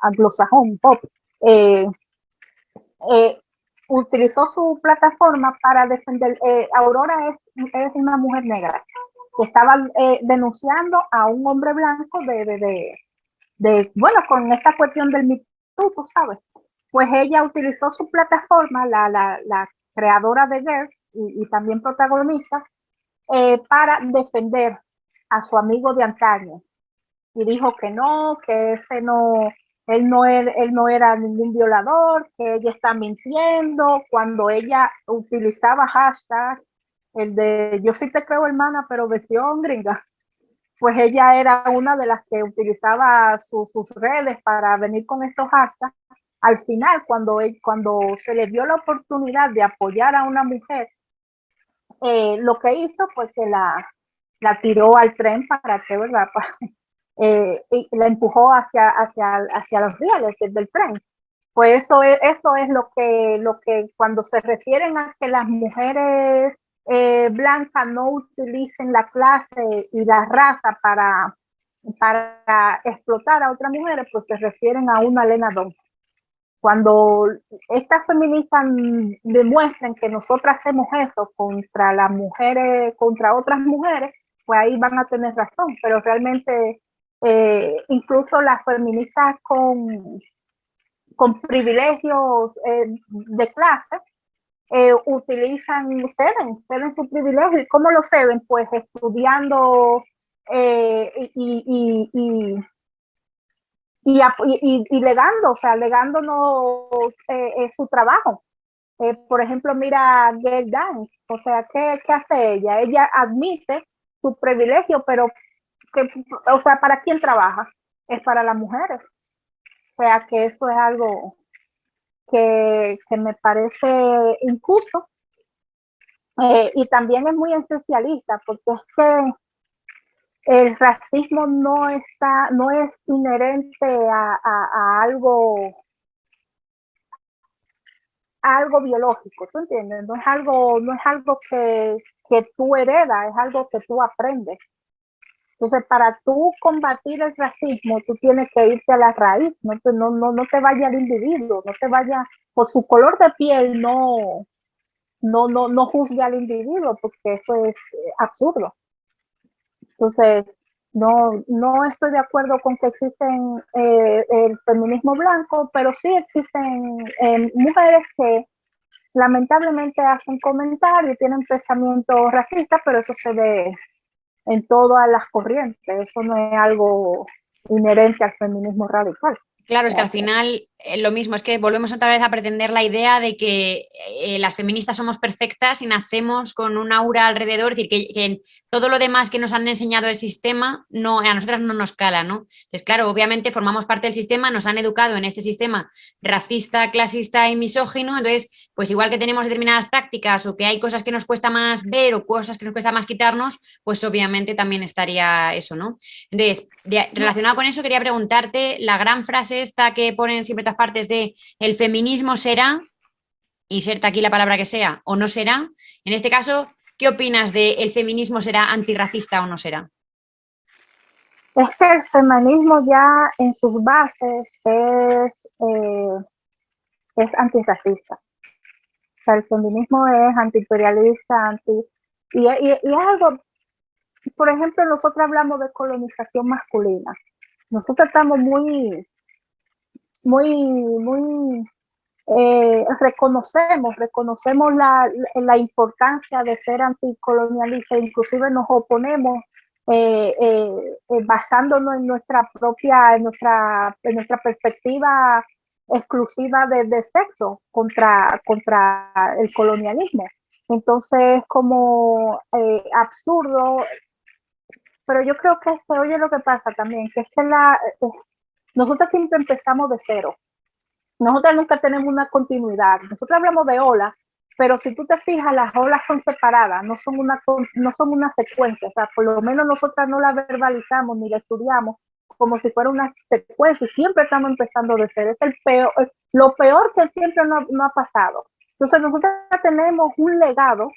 anglosajón, pop. Eh, Utilizó su plataforma para defender. Aurora es una mujer negra que estaba denunciando a un hombre blanco bueno, con esta cuestión del Me Too, tú sabes. Pues ella utilizó su plataforma, la creadora de Girls y también protagonista, para defender a su amigo de antaño. Y dijo que ese no, él no era ningún violador, que ella está mintiendo, cuando ella utilizaba hashtag, el de yo sí te creo hermana, pero versión gringa, pues ella era una de las que utilizaba sus redes para venir con estos hashtags. Al final, cuando se le dio la oportunidad de apoyar a una mujer, lo que hizo fue que la tiró al tren para que, ¿verdad? Y la empujó hacia los rieles del tren. Pues eso es lo que cuando se refieren a que las mujeres blancas no utilicen la clase y la raza para explotar a otras mujeres, pues se refieren a una Lena Dunham. Cuando estas feministas demuestren que nosotras hacemos eso contra las mujeres, contra otras mujeres, pues ahí van a tener razón, pero realmente incluso las feministas con privilegios de clase ceden su privilegio. ¿Y cómo lo ceden? Pues estudiando y legando, o sea, legándonos su trabajo. Por ejemplo, mira Gail Dance, o sea, ¿qué hace ella? Ella admite su privilegio, pero, o sea, ¿para quién trabaja? Es para las mujeres. O sea, que eso es algo que me parece injusto. Y también es muy esencialista, porque es que el racismo no es inherente a algo biológico, ¿tú entiendes? No es algo que tú heredas, es algo que tú aprendes. Entonces, para tú combatir el racismo, tú tienes que irte a la raíz, no te vaya al individuo, no te vaya por su color de piel, no juzgue al individuo, porque eso es absurdo. Entonces, no estoy de acuerdo con que existen el feminismo blanco, pero sí existen mujeres que lamentablemente hacen comentarios y tienen pensamientos racistas, pero eso se ve en todas las corrientes, eso no es algo inherente al feminismo radical. Claro, es que al final lo mismo, es que volvemos otra vez a pretender la idea de que las feministas somos perfectas y nacemos con un aura alrededor, es decir, que todo lo demás que nos han enseñado el sistema a nosotras no nos cala, ¿no? Entonces, claro, obviamente formamos parte del sistema, nos han educado en este sistema racista, clasista y misógino, entonces, pues igual que tenemos determinadas prácticas o que hay cosas que nos cuesta más ver o cosas que nos cuesta más quitarnos, pues obviamente también estaría eso, ¿no? Entonces, relacionado con eso, quería preguntarte la gran frase esta que ponen siempre todas partes de el feminismo será, inserta aquí la palabra que sea, o no será. En este caso, ¿qué opinas de el feminismo será antirracista o no será? Es que el feminismo ya en sus bases es antirracista. O sea, el feminismo es antiimperialista, y es algo, por ejemplo, nosotros hablamos de colonización masculina. Nosotros estamos muy reconocemos la importancia de ser anticolonialista, inclusive nos oponemos basándonos en nuestra perspectiva exclusiva de sexo contra el colonialismo. Entonces, como absurdo, pero yo creo que oye lo que pasa también, que es que nosotros siempre empezamos de cero. Nosotros nunca tenemos una continuidad. Nosotros hablamos de olas, pero si tú te fijas, las olas son separadas, no son una secuencia. O sea, por lo menos nosotras no la verbalizamos ni la estudiamos como si fuera una secuencia. Siempre estamos empezando de cero. Lo peor que siempre no ha pasado. Entonces, nosotros tenemos un legado,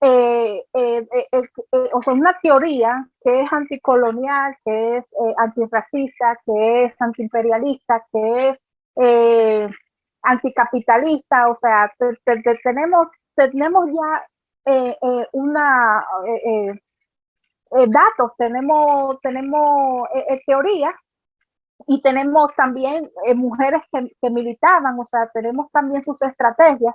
o sea, una teoría que es anticolonial, que es antirracista, que es antiimperialista, que es eh, anticapitalista, o sea, tenemos ya datos, tenemos teorías, y tenemos también mujeres que militaban, o sea, tenemos también sus estrategias,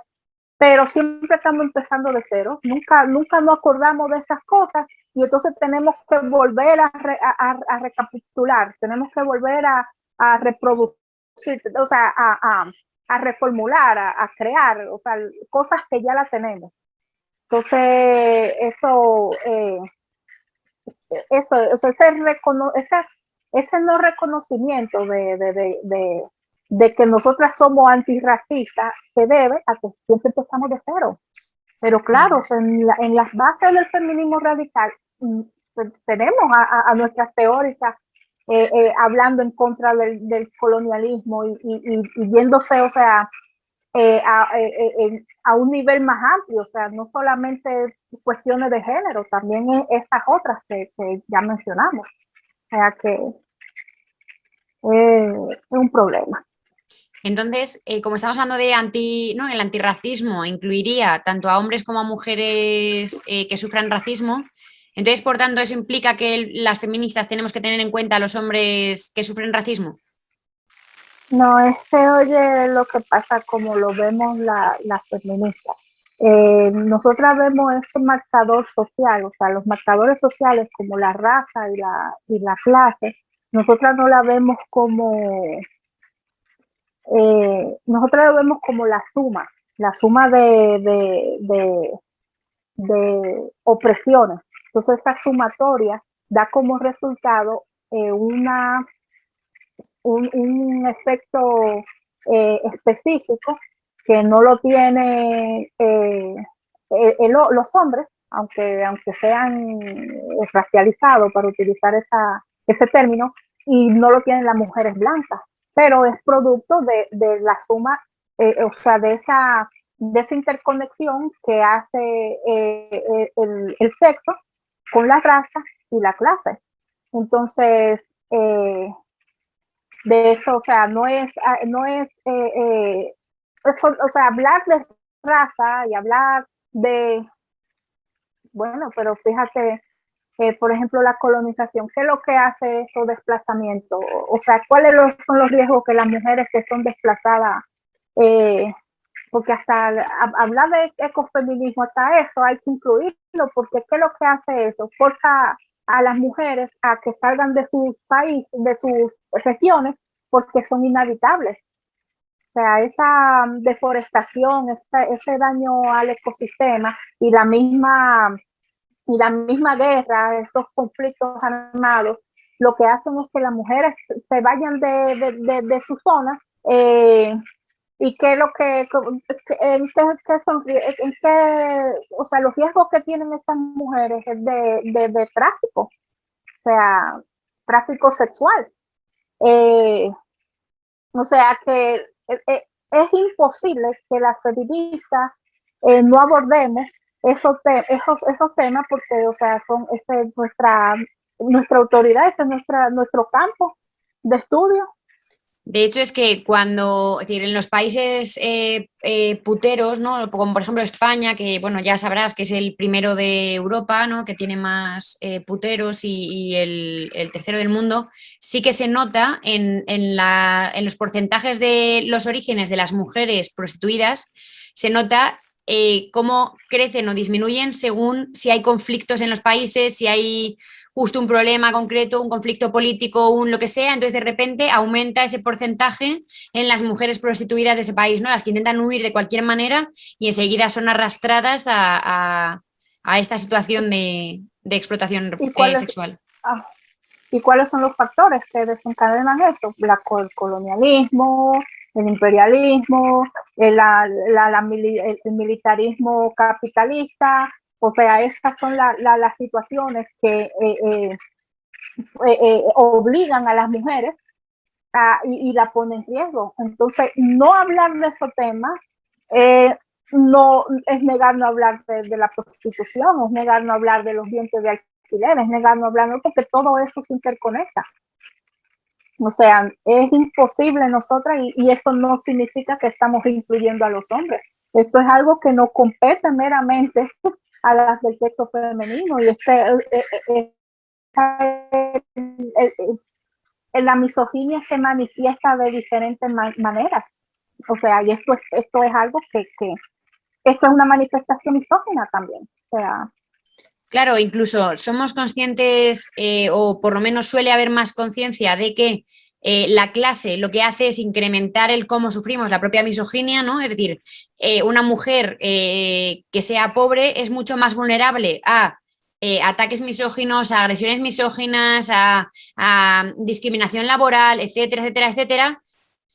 pero siempre estamos empezando de cero, nunca nos acordamos de esas cosas, y entonces tenemos que volver a recapitular, tenemos que volver a reproducir, o sea, a reformular, a crear, o sea, cosas que ya las tenemos. Entonces, ese no reconocimiento de que nosotras somos antirracistas se debe a que siempre empezamos de cero. Pero claro, o sea, en las bases del feminismo radical tenemos a nuestras teóricas hablando en contra del colonialismo y yéndose, o sea, a un nivel más amplio, o sea, no solamente cuestiones de género, también estas otras que ya mencionamos. O sea que es un problema. Entonces, como estamos hablando de ¿no? El antirracismo incluiría tanto a hombres como a mujeres que sufran racismo. Entonces, por tanto, eso implica que las feministas tenemos que tener en cuenta a los hombres que sufren racismo. No, oye, lo que pasa como lo vemos las feministas. Nosotras vemos este marcador social, o sea, los marcadores sociales como la raza y la clase, nosotras no la vemos como, nosotros lo vemos como la suma de opresiones. Entonces, esta sumatoria da como resultado un efecto específico que no lo tiene los hombres, aunque sean racializados para utilizar ese término, y no lo tienen las mujeres blancas, pero es producto de la suma, o sea, de esa interconexión que hace el sexo con la raza y la clase. Entonces, de eso, o sea, eso, o sea, hablar de raza y hablar de, bueno, pero fíjate, por ejemplo, la colonización, ¿qué es lo que hace esos desplazamientos? O sea, ¿cuáles son los riesgos que las mujeres que son desplazadas, eh, porque hasta hablar de ecofeminismo, hasta eso hay que incluirlo, porque ¿qué es lo que hace eso? Forza a las mujeres a que salgan de sus países, de sus regiones, porque son inhabitables. O sea, esa deforestación, ese daño al ecosistema y la misma guerra, estos conflictos armados, lo que hacen es que las mujeres se vayan de su zona, y qué lo que o sea, los riesgos que tienen estas mujeres es de tráfico, o sea, tráfico sexual. Eh, o sea que es imposible que las feministas no abordemos esos temas porque, o sea, nuestra autoridad, este es nuestro campo de estudio. De hecho, es que cuando, es decir, en los países puteros, ¿no? Como por ejemplo España, que bueno, ya sabrás que es el primero de Europa, ¿no? Que tiene más puteros y el tercero del mundo, sí que se nota en los porcentajes de los orígenes de las mujeres prostituidas, se nota cómo crecen o disminuyen según si hay conflictos en los países, si hay justo un problema concreto, un conflicto político, un lo que sea, entonces de repente aumenta ese porcentaje en las mujeres prostituidas de ese país, ¿no? Las que intentan huir de cualquier manera y enseguida son arrastradas a esta situación de explotación ¿Y cuáles, sexual. ah, ¿Y cuáles son los factores que desencadenan esto? El colonialismo, el imperialismo, el militarismo capitalista. O sea, estas son las situaciones que obligan a las mujeres y la ponen en riesgo. Entonces, no hablar de esos temas eh, no es negar no hablar de la prostitución, es negar no hablar de los vientres de alquiler, es negar no hablar, porque todo eso se interconecta. O sea, es imposible nosotras y eso no significa que estamos incluyendo a los hombres. Esto es algo que no compete meramente a las del sexo femenino y la misoginia se manifiesta de diferentes maneras. O sea, y esto es algo esto es una manifestación misógina también. O sea, Claro, incluso somos conscientes, o por lo menos suele haber más conciencia de que la clase lo que hace es incrementar el cómo sufrimos la propia misoginia, ¿no? Es decir, una mujer que sea pobre es mucho más vulnerable a ataques misóginos, a agresiones misóginas, a discriminación laboral, etcétera, etcétera, etcétera,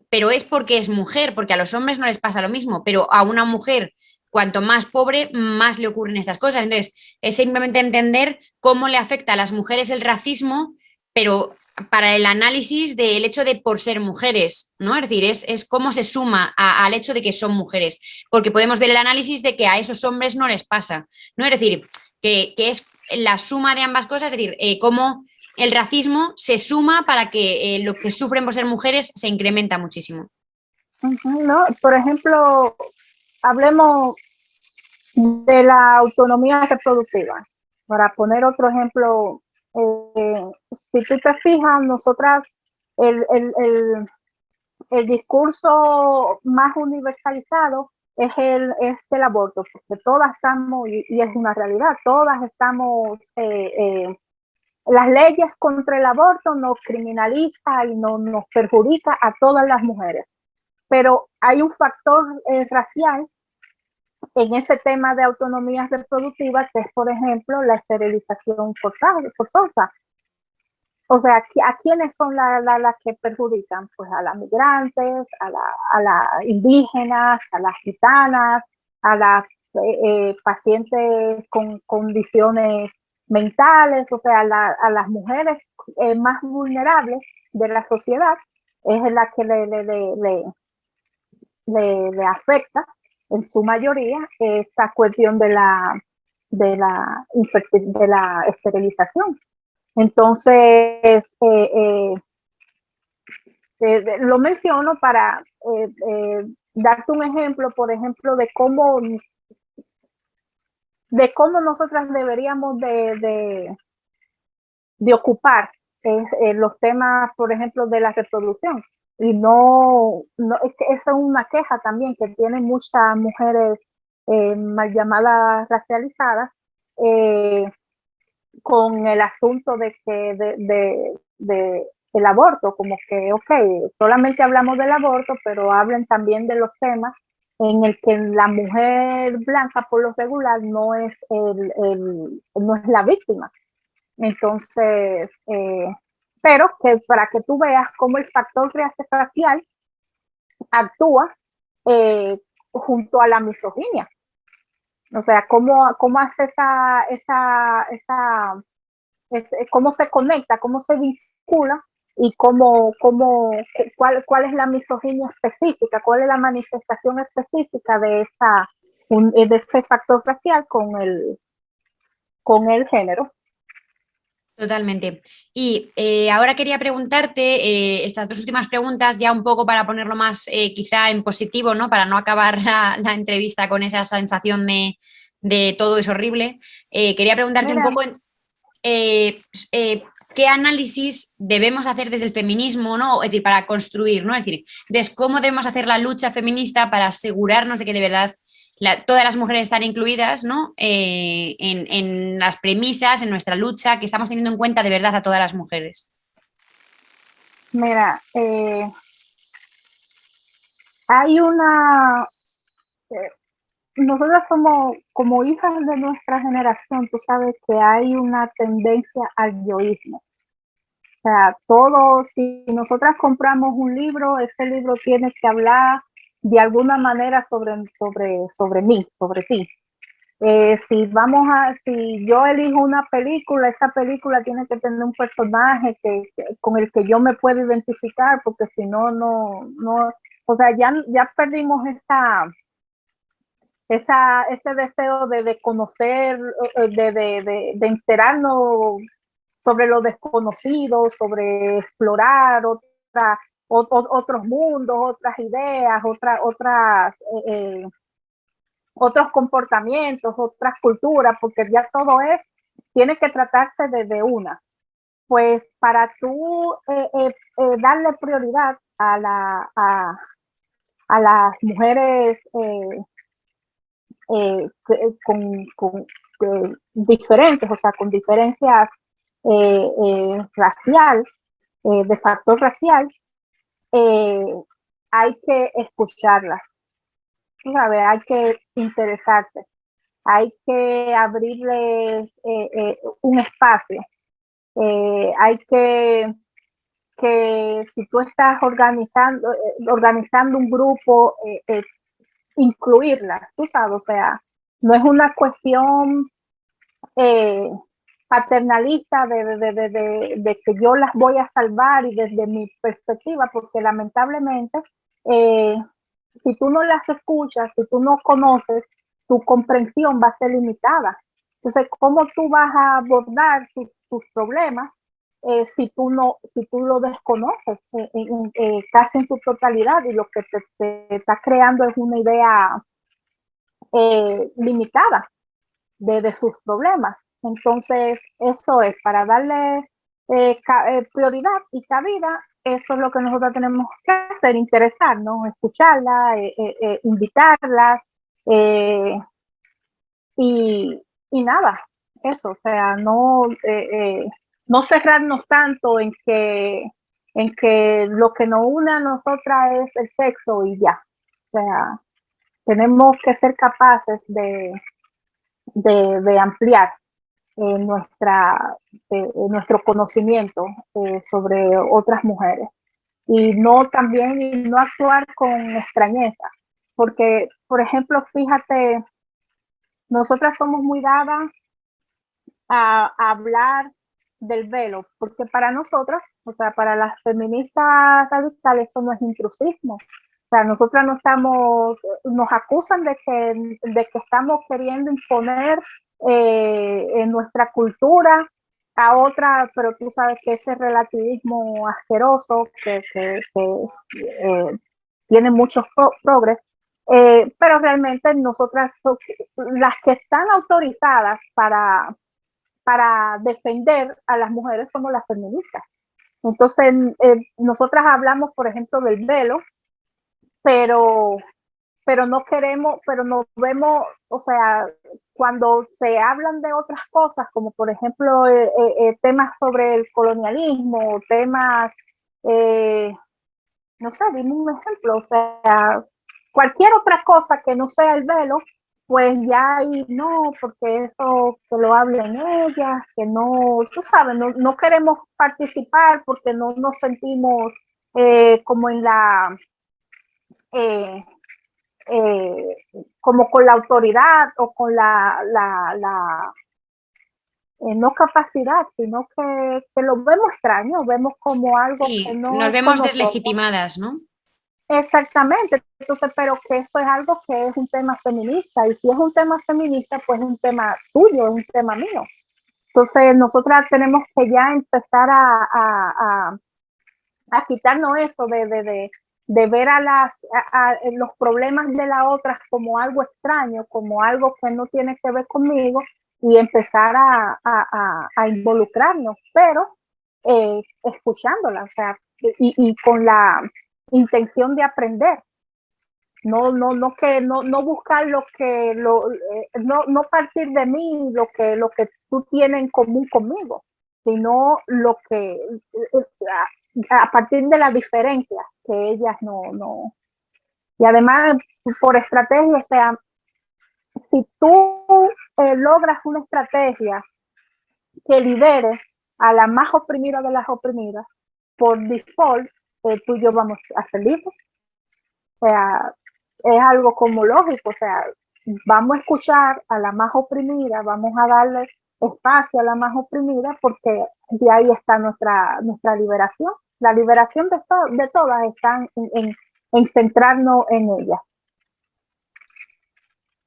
pero es porque es mujer, porque a los hombres no les pasa lo mismo, pero a una mujer, cuanto más pobre, más le ocurren estas cosas. Entonces, es simplemente entender cómo le afecta a las mujeres el racismo, pero para el análisis del hecho de por ser mujeres, ¿no? Es decir, es cómo se suma al hecho de que son mujeres, porque podemos ver el análisis de que a esos hombres no les pasa, ¿no? Es decir, que es la suma de ambas cosas, es decir, cómo el racismo se suma para que lo que sufren por ser mujeres se incrementa muchísimo. ¿no? Por ejemplo, hablemos de la autonomía reproductiva. Para poner otro ejemplo, si tú te fijas, nosotras, el, el, el, el discurso más universalizado es el aborto, porque todas estamos, y es una realidad, todas estamos, las leyes contra el aborto nos criminaliza y nos perjudica a todas las mujeres. Pero hay un factor racial en ese tema de autonomía reproductiva, que es, por ejemplo, la esterilización forzosa. O sea, ¿a quiénes son las que perjudican? Pues a las migrantes, a las indígenas, a las gitanas, a las pacientes con condiciones mentales, o sea, a las mujeres más vulnerables de la sociedad, es la que le afecta en su mayoría esta cuestión de la esterilización. Entonces, lo menciono para darte un ejemplo, por ejemplo, de cómo nosotras deberíamos de ocupar los temas, por ejemplo, de la reproducción. Y es que esa es una queja también que tienen muchas mujeres mal llamadas racializadas, con el asunto de que el aborto, como que, ok, solamente hablamos del aborto, pero hablen también de los temas en el que la mujer blanca por lo regular no es, no es la víctima. Entonces, pero que para que tú veas cómo el factor racial actúa junto a la misoginia. O sea, cómo hace cómo se conecta, cómo se vincula y cuál es la misoginia específica, cuál es la manifestación específica de ese factor racial con el género. Totalmente. Y ahora quería preguntarte estas dos últimas preguntas, ya un poco para ponerlo más quizá en positivo, ¿no? Para no acabar la entrevista con esa sensación de todo es horrible. Quería preguntarte un Mira, poco qué análisis debemos hacer desde el feminismo, ¿no? Es decir, para construir, ¿no? Es decir, desde cómo debemos hacer la lucha feminista para asegurarnos de que de verdad todas las mujeres están incluidas, ¿no? En las premisas, en nuestra lucha, que estamos teniendo en cuenta de verdad a todas las mujeres. mira, hay una, nosotros somos como hijas de nuestra generación, tú sabes que hay una tendencia al yoísmo. O sea, todo, si nosotras compramos un libro, ese libro tiene que hablar de alguna manera sobre mí, sobre ti. Si yo elijo una película, esa película tiene que tener un personaje con el que yo me puedo identificar, porque si no, no, o sea, ya perdimos ese deseo de conocer, de enterarnos sobre lo desconocido, sobre explorar otros mundos, otras ideas, otros comportamientos, otras culturas, porque ya tiene que tratarse de una. Pues para tú darle prioridad a las mujeres con diferentes, o sea, con diferencias racial, de factor racial, eh, hay que escucharlas, ¿sabes? Hay que interesarse, hay que abrirles un espacio, hay que si tú estás organizando un grupo, incluirlas, tú sabes, o sea, no es una cuestión eh, paternalista de que yo las voy a salvar y desde mi perspectiva, porque lamentablemente, eh, si tú no las escuchas, si tú no conoces, tu comprensión va a ser limitada. Entonces, ¿cómo tú vas a abordar tus problemas si tú lo desconoces casi en su totalidad y lo que te está creando es una idea limitada de sus problemas. Entonces, eso es, para darle prioridad y cabida, eso es lo que nosotros tenemos que hacer, interesarnos, escucharla, invitarlas, y nada, eso, o sea, no cerrarnos tanto en que lo que nos une a nosotras es el sexo y ya. O sea, tenemos que ser capaces de ampliar nuestro conocimiento sobre otras mujeres y no actuar con extrañeza. Porque, por ejemplo, fíjate, nosotras somos muy dadas a hablar del velo, porque para nosotras, o sea, para las feministas radicales, eso no es intrusismo. O sea, nosotras nos acusan de que estamos queriendo imponer en nuestra cultura a otra, pero tú sabes que ese relativismo asqueroso tiene muchos progres, pero realmente nosotras, las que están autorizadas para defender a las mujeres somos las feministas. Entonces, nosotras hablamos, por ejemplo, del velo, pero, pero no queremos, pero nos vemos, o sea, cuando se hablan de otras cosas, como por ejemplo temas sobre el colonialismo, temas, no sé, dime un ejemplo, o sea, cualquier otra cosa que no sea el velo, pues ya ahí no, porque eso que lo hablen ellas, que no, tú sabes, no queremos participar porque no nos sentimos como en eh, eh, como con la autoridad o con no capacidad, sino que lo vemos extraño, vemos como algo que Sí, no nos es con vemos nosotros. deslegitimadas, ¿no? Exactamente, entonces, pero que eso es algo que es un tema feminista, y si es un tema feminista, pues es un tema tuyo, es un tema mío. Entonces, nosotras tenemos que ya empezar a quitarnos eso de ver a los problemas de la otra como algo extraño, como algo que no tiene que ver conmigo, y empezar a involucrarnos, pero escuchándola, o sea, y con la intención de aprender. No buscar no partir de mí lo que tú tienes en común conmigo, sino lo que a partir de la diferencia que ellas no. Y además, por estrategia, o sea, si tú logras una estrategia que libere a la más oprimida de las oprimidas, por default, tú y yo vamos a ser libres. O sea, es algo como lógico, o sea, vamos a escuchar a la más oprimida, vamos a darle espacio a la más oprimida, porque de ahí está nuestra liberación. La liberación de todas está en centrarnos en ella.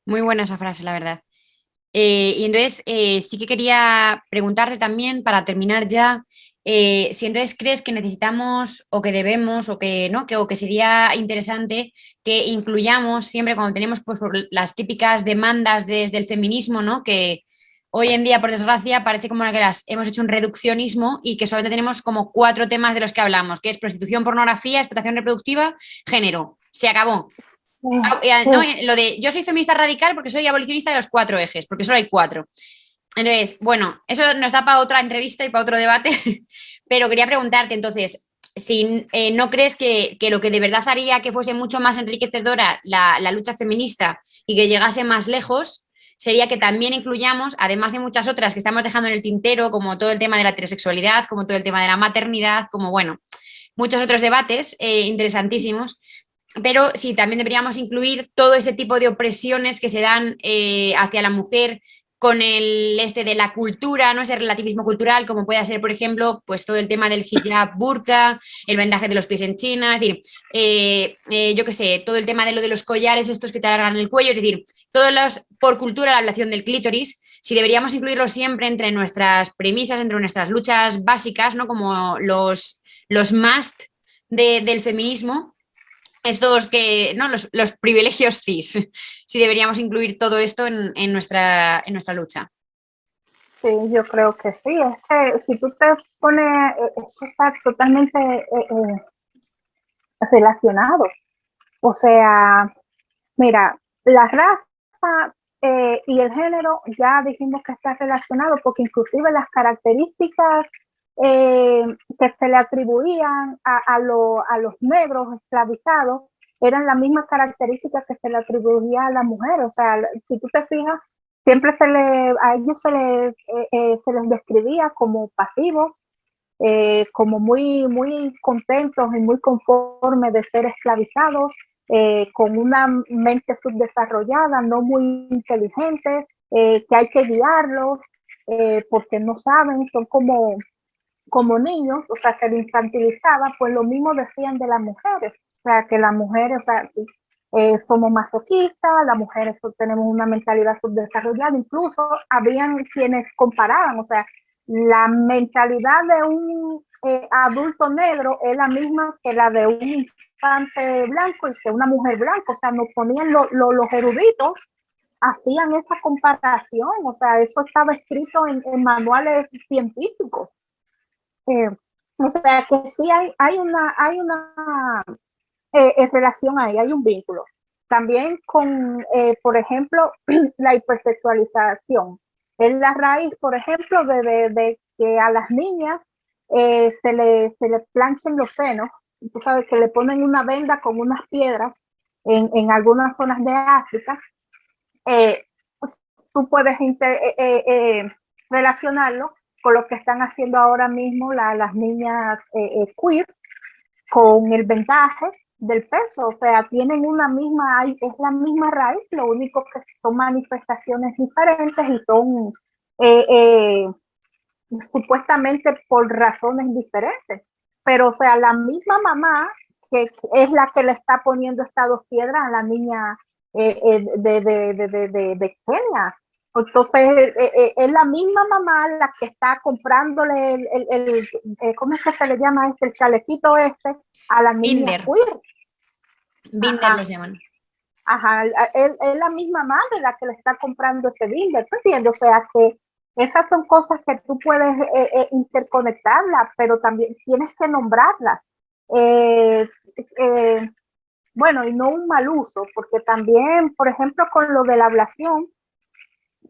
Muy buena esa frase, la verdad. Y entonces sí que quería preguntarte también, para terminar ya, si entonces crees que necesitamos o que debemos o que no, o que sería interesante que incluyamos siempre cuando tenemos pues, las típicas demandas desde el feminismo, ¿no? Que hoy en día, por desgracia, parece como que las hemos hecho un reduccionismo y que solamente tenemos como 4 temas de los que hablamos, que es prostitución, pornografía, explotación reproductiva, género. Se acabó. No, lo de yo soy feminista radical porque soy abolicionista de los 4 ejes, porque solo hay 4. Entonces, bueno, eso nos da para otra entrevista y para otro debate, pero quería preguntarte entonces, si no crees que lo que de verdad haría que fuese mucho más enriquecedora la lucha feminista y que llegase más lejos, sería que también incluyamos, además de muchas otras que estamos dejando en el tintero, como todo el tema de la heterosexualidad, como todo el tema de la maternidad, como bueno, muchos otros debates interesantísimos, pero sí, también deberíamos incluir todo ese tipo de opresiones que se dan hacia la mujer con el este de la cultura, ¿no? Ese relativismo cultural, como puede ser, por ejemplo, pues todo el tema del hijab burka, el vendaje de los pies en China, es decir, yo qué sé, todo el tema de lo de los collares estos que te alargan el cuello, es decir, todos los, por cultura, la ablación del clítoris, si deberíamos incluirlo siempre entre nuestras premisas, entre nuestras luchas básicas, ¿no? Como los must del feminismo, estos que, ¿no? Los privilegios cis, si deberíamos incluir todo esto en nuestra lucha. Sí, yo creo que sí. Es que si tú te pones, esto está totalmente relacionado. O sea, mira, la raza y el género ya dijimos que está relacionado porque inclusive las características que se le atribuían a los negros esclavizados eran las mismas características que se le atribuía a las mujeres. O sea, si tú te fijas, siempre a ellos se les describía como pasivos, como muy contentos y muy conformes de ser esclavizados, con una mente subdesarrollada, no muy inteligentes, que hay que guiarlos porque no saben, son como niños, o sea, se les infantilizaba, pues lo mismo decían de las mujeres, o sea, que las mujeres, o sea, somos masoquistas, las mujeres tenemos una mentalidad subdesarrollada, incluso habían quienes comparaban, o sea, la mentalidad de un adulto negro es la misma que la de un infante blanco y que una mujer blanca, o sea, nos ponían los eruditos, hacían esa comparación, o sea, eso estaba escrito en manuales científicos. Eh, o sea que sí hay una relación ahí, hay un vínculo. También con, por ejemplo, la hipersexualización. Es la raíz, por ejemplo, de que a las niñas se le planchen los senos. Tú sabes que le ponen una venda con unas piedras en algunas zonas de África. Pues, tú puedes relacionarlo con lo que están haciendo ahora mismo las niñas queer con el vendaje del peso, o sea, tienen es la misma raíz, lo único que son manifestaciones diferentes y son eh, eh, supuestamente por razones diferentes, pero o sea, la misma mamá que es la que le está poniendo estas dos piedras a la niña de Kenia. Entonces, es la misma mamá la que está comprándole ¿cómo es que se le llama este? El chalequito a la niña Binder, queer. Binder Ajá, los llaman. ajá, es la misma madre la que le está comprando ese binder, ¿tú entiendes? O sea que esas son cosas que tú puedes interconectarlas, pero también tienes que nombrarlas. Eh, eh, bueno, y no un mal uso, porque también, por ejemplo, con lo de la ablación,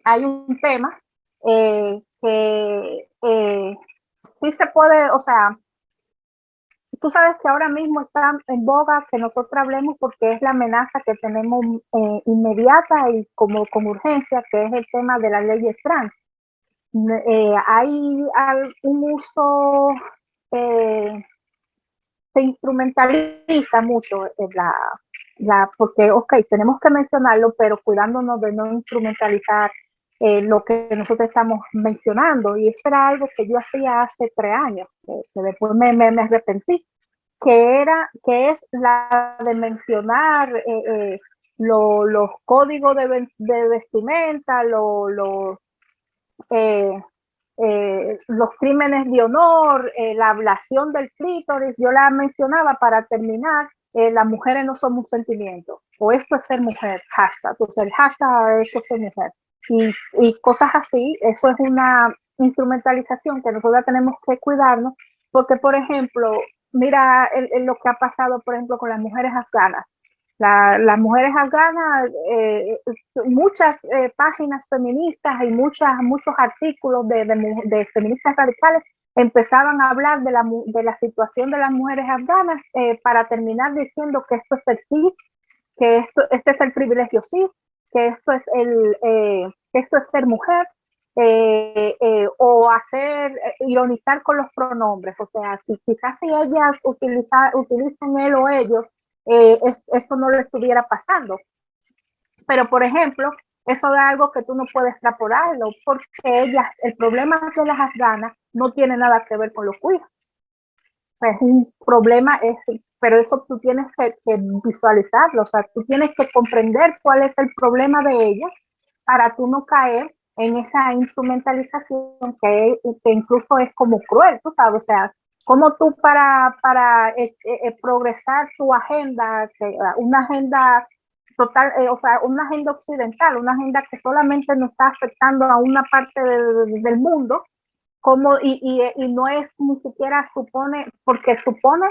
hay un tema que sí se puede, o sea, tú sabes que ahora mismo está en boga que nosotros hablemos porque es la amenaza que tenemos inmediata y como con urgencia, que es el tema de las leyes trans. Hay un uso, se instrumentaliza mucho porque, ok, tenemos que mencionarlo, pero cuidándonos de no instrumentalizar lo que nosotros estamos mencionando. Y eso era algo que yo hacía hace 3 años, que después me arrepentí, que es la de mencionar los códigos de vestimenta, eh, los crímenes de honor, la ablación del clítoris. Yo la mencionaba para terminar, las mujeres no somos sentimientos, o esto es ser mujer, hashtag, o sea, el hashtag esto es ser mujer, y cosas así. Eso es una instrumentalización que nosotros tenemos que cuidarnos, porque por ejemplo, mira lo que ha pasado por ejemplo con las mujeres afganas. Las mujeres afganas, muchas páginas feministas y muchos artículos de feministas radicales empezaban a hablar de la situación de las mujeres afganas para terminar diciendo que esto es el sí, que este es el privilegio sí, que esto es ser mujer, o ironizar con los pronombres. O sea, quizás si ellas utilizan él o ellos, esto no le estuviera pasando. Pero, por ejemplo, eso es algo que tú no puedes extrapolarlo, porque el problema de las afganas no tiene nada que ver con los queer. O sea, es un problema, pero eso tú tienes que visualizarlo, o sea, tú tienes que comprender cuál es el problema de ellas para tú no caer en esa instrumentalización que incluso es como cruel, tú sabes, o sea, como tú para progresar tu agenda, una agenda total, o sea, una agenda occidental, una agenda que solamente nos está afectando a una parte del mundo, como, y no es ni siquiera supone, porque supone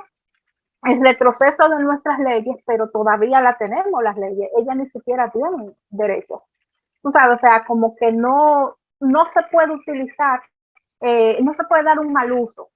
el retroceso de nuestras leyes, pero todavía la tenemos las leyes, ellas ni siquiera tienen derechos. Tú sabes, o sea, como que no se puede utilizar, no se puede dar un mal uso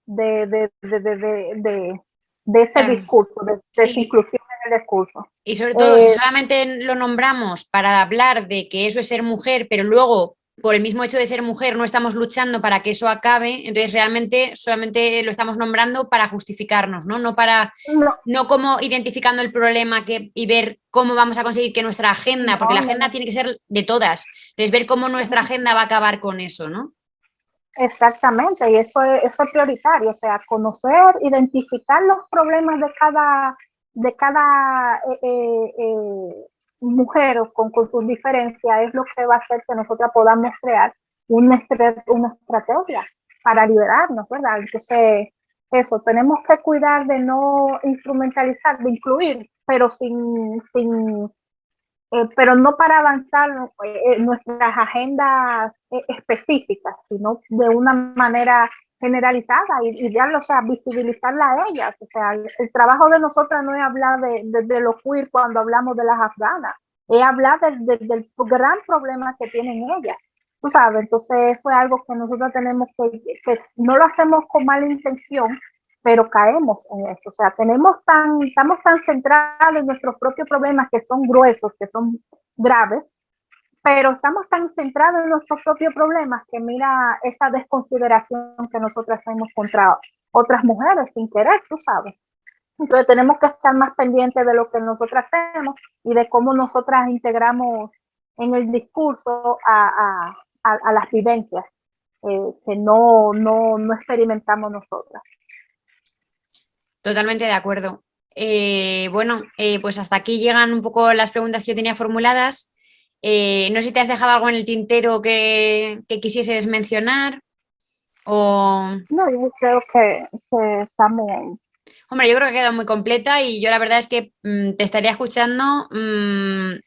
de, de, de, de, de ese Claro, discurso, de esa sí. inclusión en el discurso. Y sobre todo, si Eh, solamente lo nombramos para hablar de que eso es ser mujer, pero luego, por el mismo hecho de ser mujer, no estamos luchando para que eso acabe, entonces realmente solamente lo estamos nombrando para justificarnos, ¿no? No para, no, no como identificando el problema y ver cómo vamos a conseguir que nuestra agenda, porque la no, no, agenda no. tiene que ser de todas, entonces ver cómo nuestra agenda va a acabar con eso, ¿no? Exactamente, y eso es prioritario, o sea, conocer, identificar los problemas de cada mujer con sus diferencias es lo que va a hacer que nosotros podamos crear una estrategia para liberarnos, ¿verdad? Entonces, eso, tenemos que cuidar de no instrumentalizar, de incluir, pero pero no para avanzar nuestras agendas específicas, sino de una manera generalizada y darlo, o sea, visibilizarla a ellas. O sea, el trabajo de nosotras no es hablar de los queer cuando hablamos de las afganas, es hablar del gran problema que tienen ellas. Tú sabes, entonces eso es algo que nosotros tenemos que no lo hacemos con mala intención, pero caemos en eso. O sea, estamos tan centrados en nuestros propios problemas que son gruesos, que son graves, pero estamos tan centrados en nuestros propios problemas que mira esa desconsideración que nosotros hacemos contra otras mujeres sin querer, tú sabes. Entonces tenemos que estar más pendientes de lo que nosotras hacemos y de cómo nosotras integramos en el discurso a las vivencias que no experimentamos nosotras. Totalmente de acuerdo. Bueno, pues hasta aquí llegan un poco las preguntas que yo tenía formuladas. No sé si te has dejado algo en el tintero que quisieses mencionar o... No, yo creo que estamos. Hombre, yo creo que ha quedado muy completa y yo la verdad es que te estaría escuchando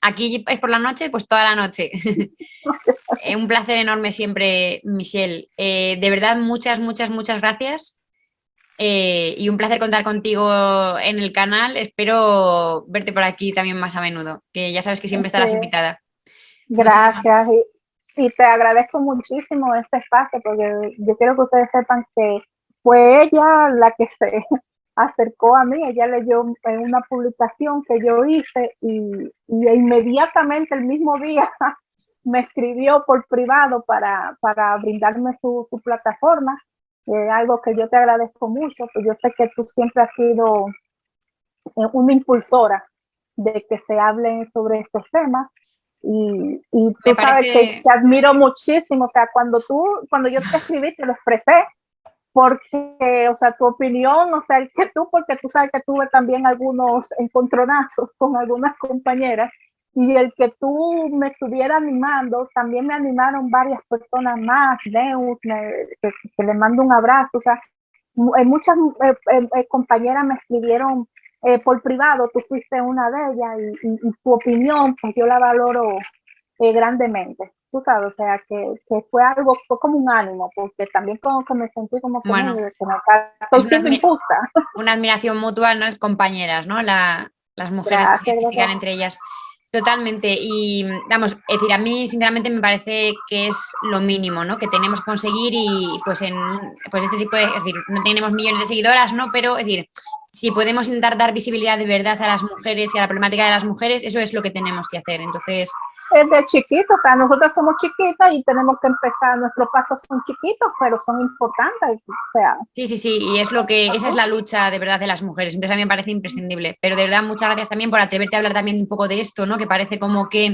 aquí es por la noche, pues toda la noche. Un placer enorme siempre, Michelle. De verdad, muchas, muchas, muchas gracias. Y un placer contar contigo en el canal. Espero verte por aquí también más a menudo, que ya sabes que siempre estarás Este, invitada. Muchísimas. Gracias y te agradezco muchísimo este espacio porque yo quiero que ustedes sepan que fue ella la que se acercó a mí, ella leyó en una publicación que yo hice y inmediatamente el mismo día me escribió por privado para brindarme su plataforma, algo que yo te agradezco mucho, pues yo sé que tú siempre has sido una impulsora de que se hable sobre estos temas y Me tú sabes que parece, te admiro muchísimo, o sea, cuando yo te escribí, te lo expresé, porque, o sea, tu opinión, o sea, el que tú, porque tú sabes que tuve también algunos encontronazos con algunas compañeras, y el que tú me estuviera animando, también me animaron varias personas más, Neus, que le mando un abrazo, o sea, muchas compañeras me escribieron por privado, tú fuiste una de ellas y tu opinión, pues yo la valoro grandemente, tú sabes, o sea, que fue como un ánimo, porque también como que me sentí como que, bueno, que me es estoy siendo injusta. una admiración mutua, ¿no? Compañeras, ¿no? Las mujeres que se Gracias, identifican gracias. entre ellas. Totalmente. Y vamos, es decir, a mí sinceramente me parece que es lo mínimo, ¿no? Que tenemos que conseguir y pues pues este tipo de, es decir, no tenemos millones de seguidoras, ¿no? Pero es decir, si podemos intentar dar visibilidad de verdad a las mujeres y a la problemática de las mujeres, eso es lo que tenemos que hacer. Entonces, De chiquitos, o sea, nosotros somos chiquitas y tenemos que empezar, nuestros pasos son chiquitos, pero son importantes, o sea, sí, sí, sí, y es lo que, esa es la lucha de verdad de las mujeres, entonces a mí me parece imprescindible, pero de verdad muchas gracias también por atreverte a hablar también un poco de esto, ¿no? Que parece como que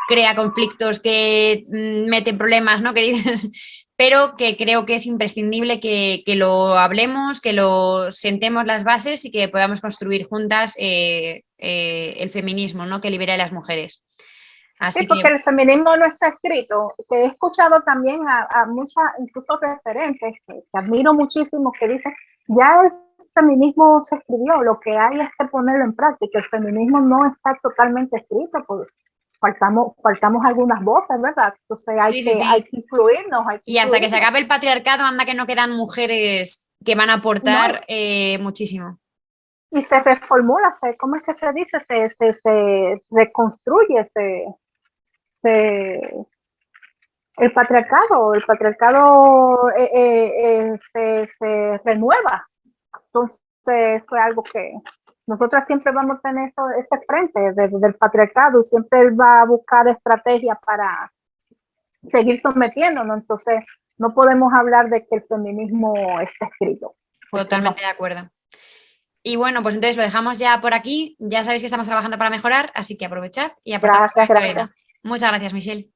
crea conflictos, que mete problemas, ¿no? Que dices, pero que creo que es imprescindible que lo hablemos, que lo sentemos las bases y que podamos construir juntas el feminismo, ¿no? Que libere a las mujeres. Sí, Así porque que el feminismo no está escrito. Que he escuchado también a muchas, incluso referentes, que admiro muchísimo, que dicen, ya el feminismo se escribió, lo que hay es que ponerlo en práctica. El feminismo no está totalmente escrito, pues faltamos algunas voces, ¿verdad? Entonces sí, sí, hay sí. que incluirnos, hay que Y hasta que se incluirnos. acabe el patriarcado, anda que no quedan mujeres que van a No, aportar muchísimo. y se reformula, ¿cómo es que se dice? Se reconstruye, se, el patriarcado se renueva. Entonces, eso es algo que nosotras siempre vamos a tener este frente del patriarcado y siempre él va a buscar estrategias para seguir sometiéndonos. Entonces, no podemos hablar de que el feminismo está escrito, porque Totalmente no. de acuerdo. Y bueno, pues entonces lo dejamos ya por aquí. Ya sabéis que estamos trabajando para mejorar, así que aprovechad y aportad con Gracias, granito de gracias. arena. Muchas gracias, Michelle.